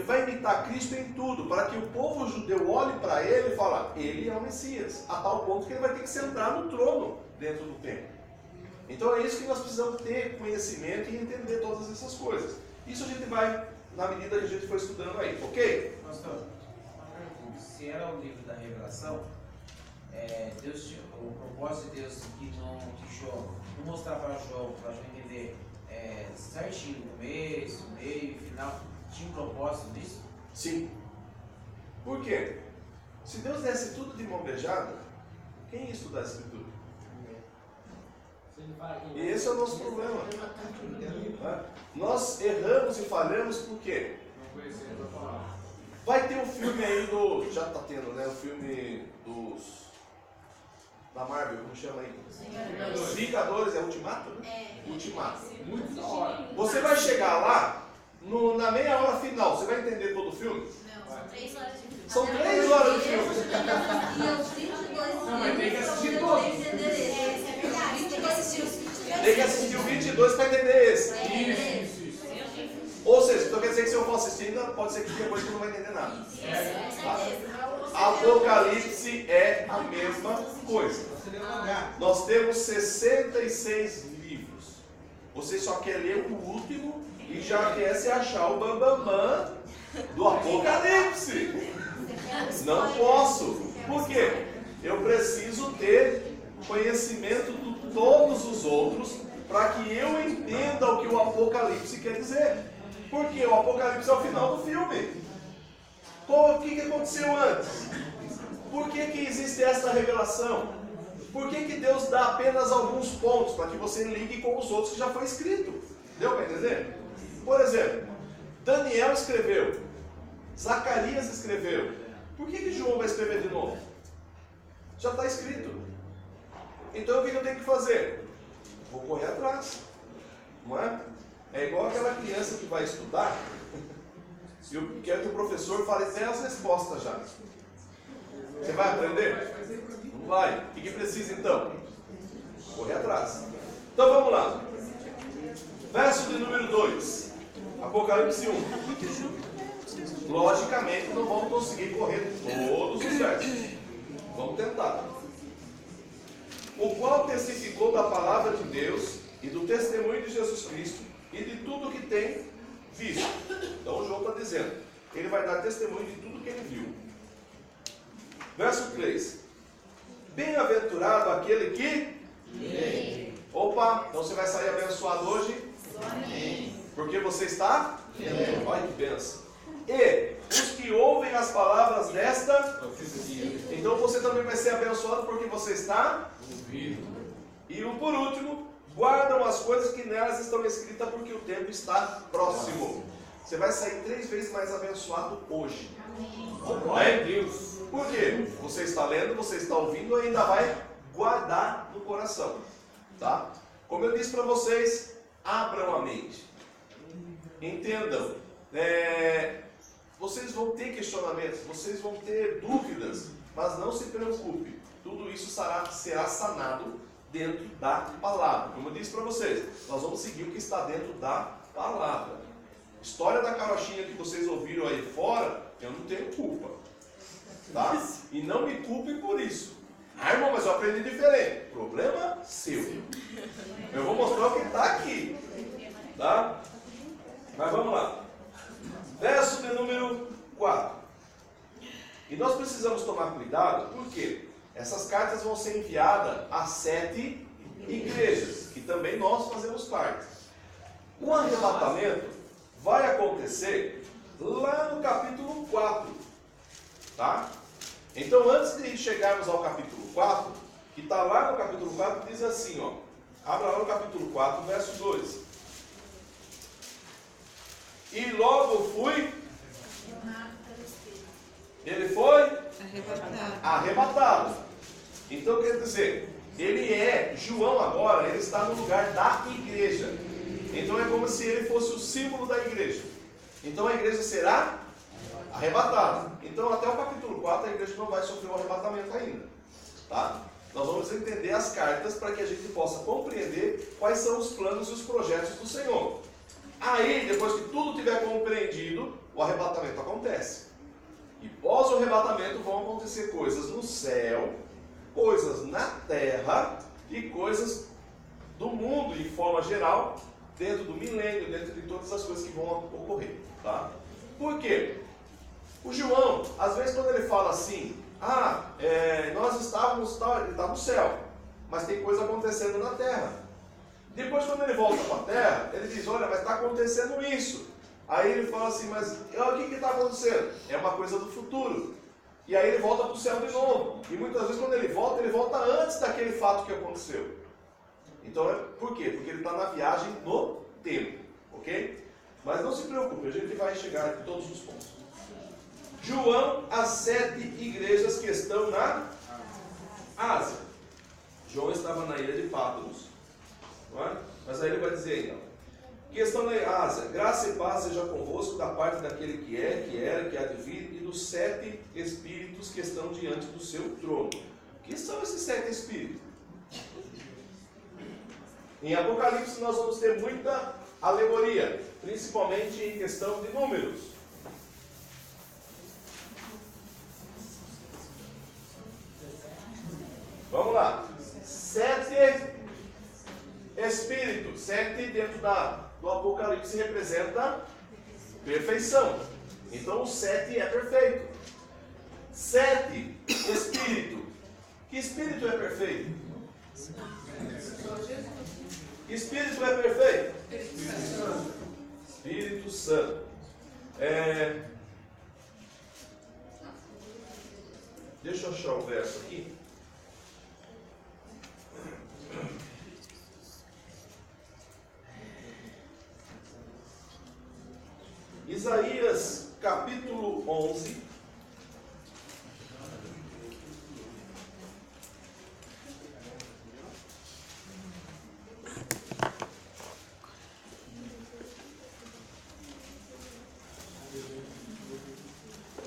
Speaker 1: vai imitar Cristo em tudo, para que o povo judeu olhe para ele e fale, ele é o Messias, a tal ponto que ele vai ter que sentar no trono dentro do templo. Então é isso que nós precisamos ter conhecimento e entender todas essas coisas. Isso a gente vai, na medida que a gente for estudando aí, ok?
Speaker 4: Pastor, se era o livro da revelação, o propósito de Deus que João não mostrar para João entender certinho no começo, meio e final, tinha um propósito nisso?
Speaker 1: Sim. Por quê? Se Deus desse tudo de mão beijada, quem ia estudar a Escritura? E esse é o nosso problema. Nós erramos e falhamos por quê?
Speaker 2: Não conhecemos a palavra.
Speaker 1: Vai ter um filme aí do... Já está tendo, né? O filme da Marvel, como chama aí? Os Vingadores, é Ultimato? Né? Ultimato.
Speaker 2: Muito da hora.
Speaker 1: Você vai chegar lá, na meia hora final, você vai entender todo o filme?
Speaker 3: Não, são 3 horas de filme.
Speaker 1: São 3 horas de filme.
Speaker 3: E os 22
Speaker 2: Não, mas tem que assistir todos.
Speaker 1: Tem que assistir o 22 para entender esse.
Speaker 2: Isso.
Speaker 1: Ou seja, então quer dizer que se eu for assistindo, pode ser que depois você não vai entender nada. Tá? Apocalipse é a mesma coisa. Nós temos 66 livros. Você só quer ler o último e já quer se achar o bambambam do Apocalipse. Não posso. Por quê? Eu preciso ter conhecimento de todos os outros para que eu entenda o que o Apocalipse quer dizer. Porque o Apocalipse é o final do filme. O que aconteceu antes? Por que existe essa revelação? Por que Deus dá apenas alguns pontos para que você ligue com os outros que já foi escrito? Deu para entender? Por exemplo, Daniel escreveu, Zacarias escreveu. Por que João vai escrever de novo? Já está escrito. Então o que eu tenho que fazer? Vou correr atrás. Não é? É igual aquela criança que vai estudar e eu quero que o professor fale até as respostas já. Você vai aprender? Não vai. O que precisa então? Correr atrás. Então vamos lá. Verso de número 2. Apocalipse 1. Logicamente não vamos conseguir correr todos os versos. Vamos tentar. O qual testificou da palavra de Deus e do testemunho de Jesus Cristo e de tudo que tem visto. Então o João está dizendo, ele vai dar testemunho de tudo que ele viu. Verso 3. Bem-aventurado aquele que lê. Opa, então você vai sair abençoado hoje? Porque você está lendo. Olha que benção. E os que ouvem as palavras desta, então você também vai ser abençoado porque você está ouvindo. E por último, guardam as coisas que nelas estão escritas porque o tempo está próximo. Você vai sair 3 vezes mais abençoado hoje. Glória a Deus. Por quê? Você está lendo, você está ouvindo e ainda vai guardar no coração. Tá? Como eu disse para vocês, abram a mente. Entendam. Vocês vão ter questionamentos, vocês vão ter dúvidas, mas não se preocupe. Tudo isso será sanado dentro da palavra. Como eu disse para vocês, nós vamos seguir o que está dentro da palavra. História da carochinha que vocês ouviram aí fora, eu não tenho culpa. Tá? E não me culpem por isso. Ah, irmão, mas eu aprendi diferente. Problema seu. Eu vou mostrar o que está aqui. Tá? Mas vamos lá. Verso de número 4. E nós precisamos tomar cuidado, porque essas cartas vão ser enviadas a 7 igrejas, que também nós fazemos parte. O arrebatamento vai acontecer lá no capítulo 4. Tá? Então, antes de chegarmos ao capítulo 4, que está lá no capítulo 4, diz assim, ó. Abra lá no capítulo 4, verso 2. E logo fui. Ele foi arrebatado. Então quer dizer, João agora, ele está no lugar da igreja. Então é como se ele fosse o símbolo da igreja. Então a igreja será arrebatada. Então até o capítulo 4 a igreja não vai sofrer o arrebatamento ainda. Tá? Nós vamos entender as cartas para que a gente possa compreender quais são os planos e os projetos do Senhor. Aí, depois que tudo tiver compreendido, o arrebatamento acontece. E pós o arrebatamento vão acontecer coisas no céu, coisas na terra e coisas do mundo em forma geral, dentro do milênio, dentro de todas as coisas que vão ocorrer. Tá? Por quê? O João, às vezes quando ele fala assim, nós estávamos, ele está no céu, mas tem coisa acontecendo na terra. Depois, quando ele volta para a terra, ele diz, olha, mas está acontecendo isso. Aí ele fala assim, mas o que está acontecendo? É uma coisa do futuro. E aí ele volta para o céu de novo. E muitas vezes quando ele volta antes daquele fato que aconteceu. Então, por quê? Porque ele está na viagem no tempo. Ok? Mas não se preocupe, a gente vai chegar aqui todos os pontos. João, as 7 igrejas que estão na Ásia. João estava na ilha de Patmos. Mas aí ele vai dizer então, que estão na Ásia, graça e paz seja convosco da parte daquele que é, que era, que há de vir, e dos 7 espíritos que estão diante do seu trono. O que são esses 7 espíritos? Em Apocalipse nós vamos ter muita alegoria, principalmente em questão de números. Vamos lá. 7 espíritos. Espírito. 7 dentro do Apocalipse representa perfeição. Então o 7 é perfeito. 7, Espírito. Que Espírito é perfeito? Que Espírito é perfeito? Espírito Santo. Deixa eu achar o verso aqui. Isaías capítulo 11.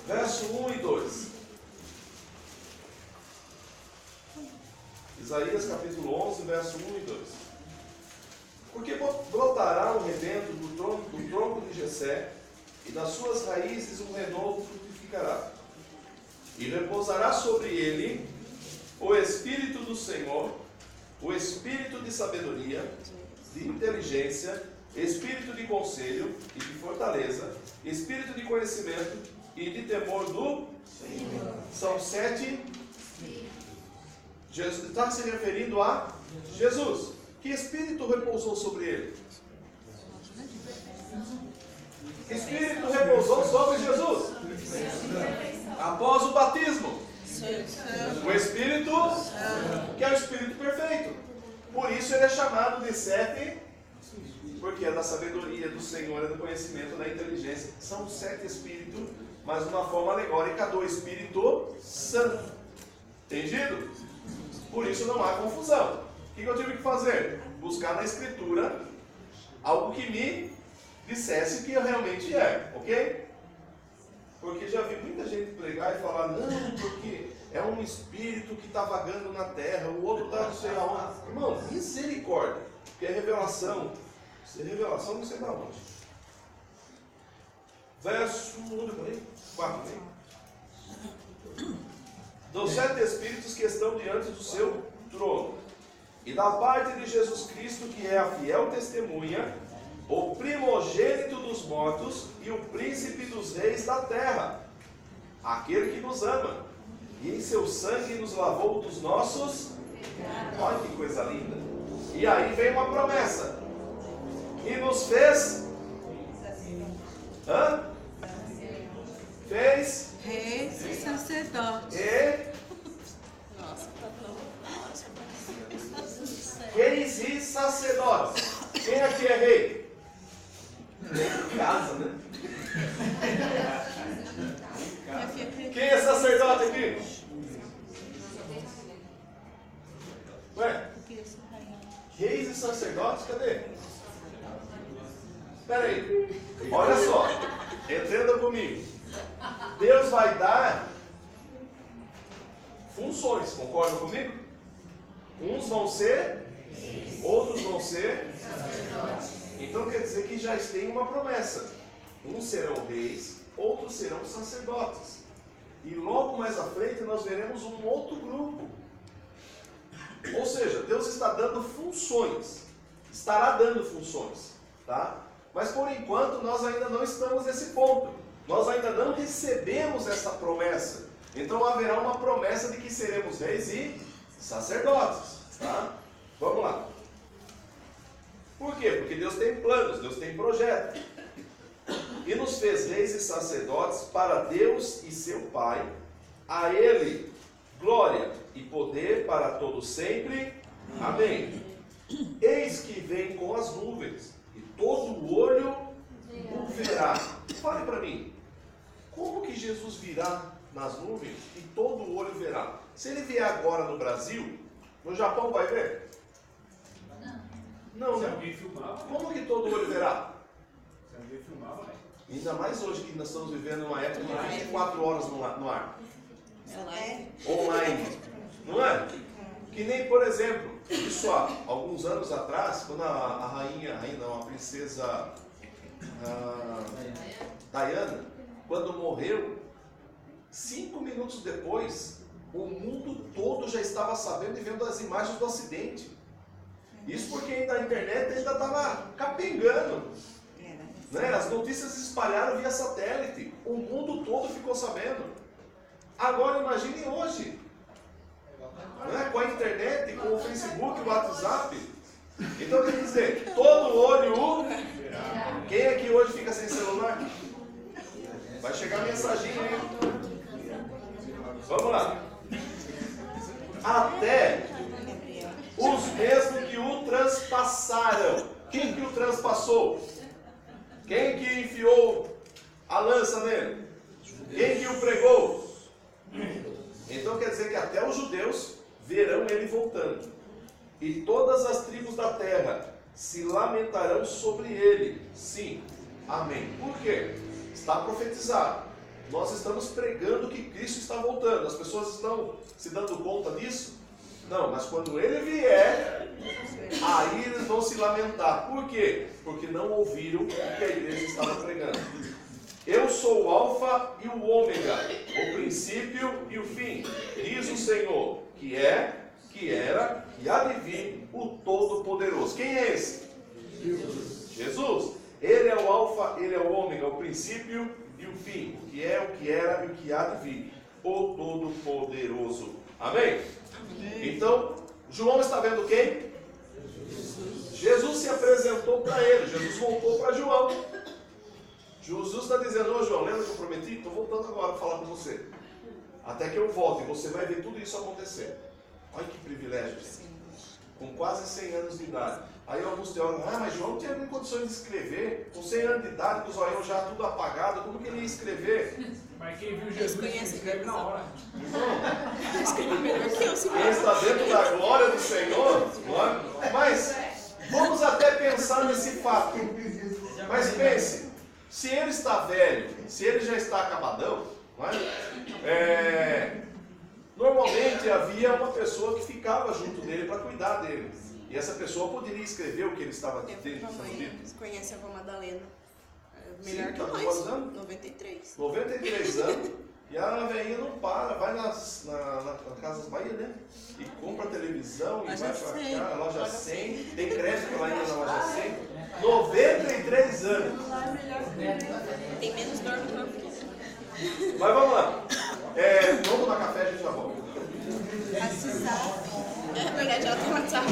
Speaker 1: Verso 1 e 2. Isaías capítulo 11, verso 1 e 2. Porque brotará o rebento do tronco de Jessé, e das suas raízes um renovo frutificará. E repousará sobre ele o Espírito do Senhor, o Espírito de sabedoria, de inteligência, Espírito de conselho e de fortaleza, Espírito de conhecimento e de temor do Senhor. São 7. Jesus está se referindo a Jesus. Que Espírito repousou sobre ele? Que Espírito repousou sobre Jesus? Após o batismo. O Espírito, que é o Espírito perfeito. Por isso ele é chamado de 7, porque é da sabedoria do Senhor, é do conhecimento, da inteligência. São 7 Espíritos, mas de uma forma alegórica do Espírito Santo. Entendido? Por isso não há confusão. O que eu tive que fazer? Buscar na Escritura algo que me dissesse que realmente é, ok? Porque já vi muita gente pregar e falar, não, porque é um espírito que está vagando na terra, o outro está não sei aonde. Irmão, misericórdia, porque é revelação. Isso é revelação não sei da onde. Verso 4, né? Dos 7 Espíritos que estão diante do seu trono, e da parte de Jesus Cristo, que é a fiel testemunha, o primogênito dos mortos e o príncipe dos reis da terra, aquele que nos ama, e em seu sangue nos lavou dos nossos. Olha que coisa linda. E aí vem uma promessa. E nos fez. Fez.
Speaker 5: Reis e sacerdotes.
Speaker 6: Nossa, tá tão...
Speaker 1: Reis e sacerdotes. Quem aqui é rei? Em casa, né? Quem é sacerdote aqui? Ué? Reis e sacerdotes, cadê? Espera aí. Olha só. Entenda comigo. Deus vai dar funções, concordam comigo? Uns vão ser, outros vão ser. Então quer dizer que já tem uma promessa. Uns serão reis, outros serão sacerdotes. E logo mais à frente nós veremos um outro grupo. Ou seja, Deus está dando funções. Estará dando funções. Tá? Mas por enquanto nós ainda não estamos nesse ponto. Nós ainda não recebemos essa promessa. Então haverá uma promessa de que seremos reis e sacerdotes. Tá? Vamos lá. Por quê? Porque Deus tem planos, Deus tem projeto. E nos fez reis e sacerdotes para Deus e seu Pai. A Ele glória e poder para todo sempre. Amém. Eis que vem com as nuvens, e todo o olho o verá. Fale para mim, como que Jesus virá nas nuvens e todo o olho verá? Se ele vier agora no Brasil, no Japão vai ver? Não,
Speaker 2: Se
Speaker 1: né?
Speaker 2: alguém filmava,
Speaker 1: Como que todo olho verá?
Speaker 2: se alguém filmava, né?
Speaker 1: Ainda mais hoje que nós estamos vivendo uma época de 24 horas no ar. Online. Não é? Que nem, por exemplo, isso há alguns anos atrás, quando a princesa Diana, quando morreu, 5 minutos depois, o mundo todo já estava sabendo e vendo as imagens do acidente. Isso porque ainda a internet ainda estava capengando. Né? As notícias se espalharam via satélite. O mundo todo ficou sabendo. Agora imagine hoje. Né? Com a internet, com o Facebook, o WhatsApp. Então quer dizer, todo olho. Quem aqui hoje fica sem celular? Vai chegar mensagem aí. Vamos lá. Até os mesmos que o transpassaram. Quem que o transpassou? Quem que enfiou a lança nele? Quem que o pregou? Então quer dizer que até os judeus verão ele voltando. E todas as tribos da terra se lamentarão sobre ele. Sim. Amém. Por quê? Está profetizado. Nós estamos pregando que Cristo está voltando. As pessoas estão se dando conta disso? Não, mas quando ele vier, aí eles vão se lamentar. Por quê? Porque não ouviram o que a igreja estava pregando. Eu sou o Alfa e o Ômega, o princípio e o fim, diz o Senhor, que é, que era e há de vir, o Todo-Poderoso. Quem é esse? Jesus. Ele é o Alfa, ele é o Ômega, o princípio e o fim, o que é, o que era e o que há de vir, o Todo-Poderoso. Amém? Então, João está vendo quem? Jesus se apresentou para ele, Jesus voltou para João. Jesus está dizendo: ô João, lembra que eu prometi? Estou voltando agora para falar com você. Até que eu volte, e você vai ver tudo isso acontecer. Olha que privilégio, gente. Com quase 100 anos de idade. Aí alguns teólogos, mas João não tinha nem condições de escrever. Com 100 anos de idade, com os olhos já tudo apagado, como que ele ia escrever?
Speaker 2: Mas quem viu Jesus escreve na hora.
Speaker 1: Quem está dentro da glória do Senhor, mas vamos até pensar nesse fato. Mas pense, se ele está velho, se ele já está acabadão, normalmente havia uma pessoa que ficava junto dele para cuidar dele. E essa pessoa poderia escrever o que ele estava dizendo.
Speaker 6: Você conhece a avó Madalena?
Speaker 1: Melhor
Speaker 6: Sim,
Speaker 1: que
Speaker 6: tá
Speaker 1: nós.
Speaker 6: quantos anos? 93.
Speaker 1: 93 anos. E a velhinha não para, vai na Casas Bahia, né? E compra televisão e vai pra cá, loja 100. Tem crédito lá ainda na loja 100. 93 anos.
Speaker 6: Tem menos dor no corpo.
Speaker 1: Mas vamos lá. Vamos tomar café, a gente já volta.
Speaker 6: É verdade, ela tem WhatsApp.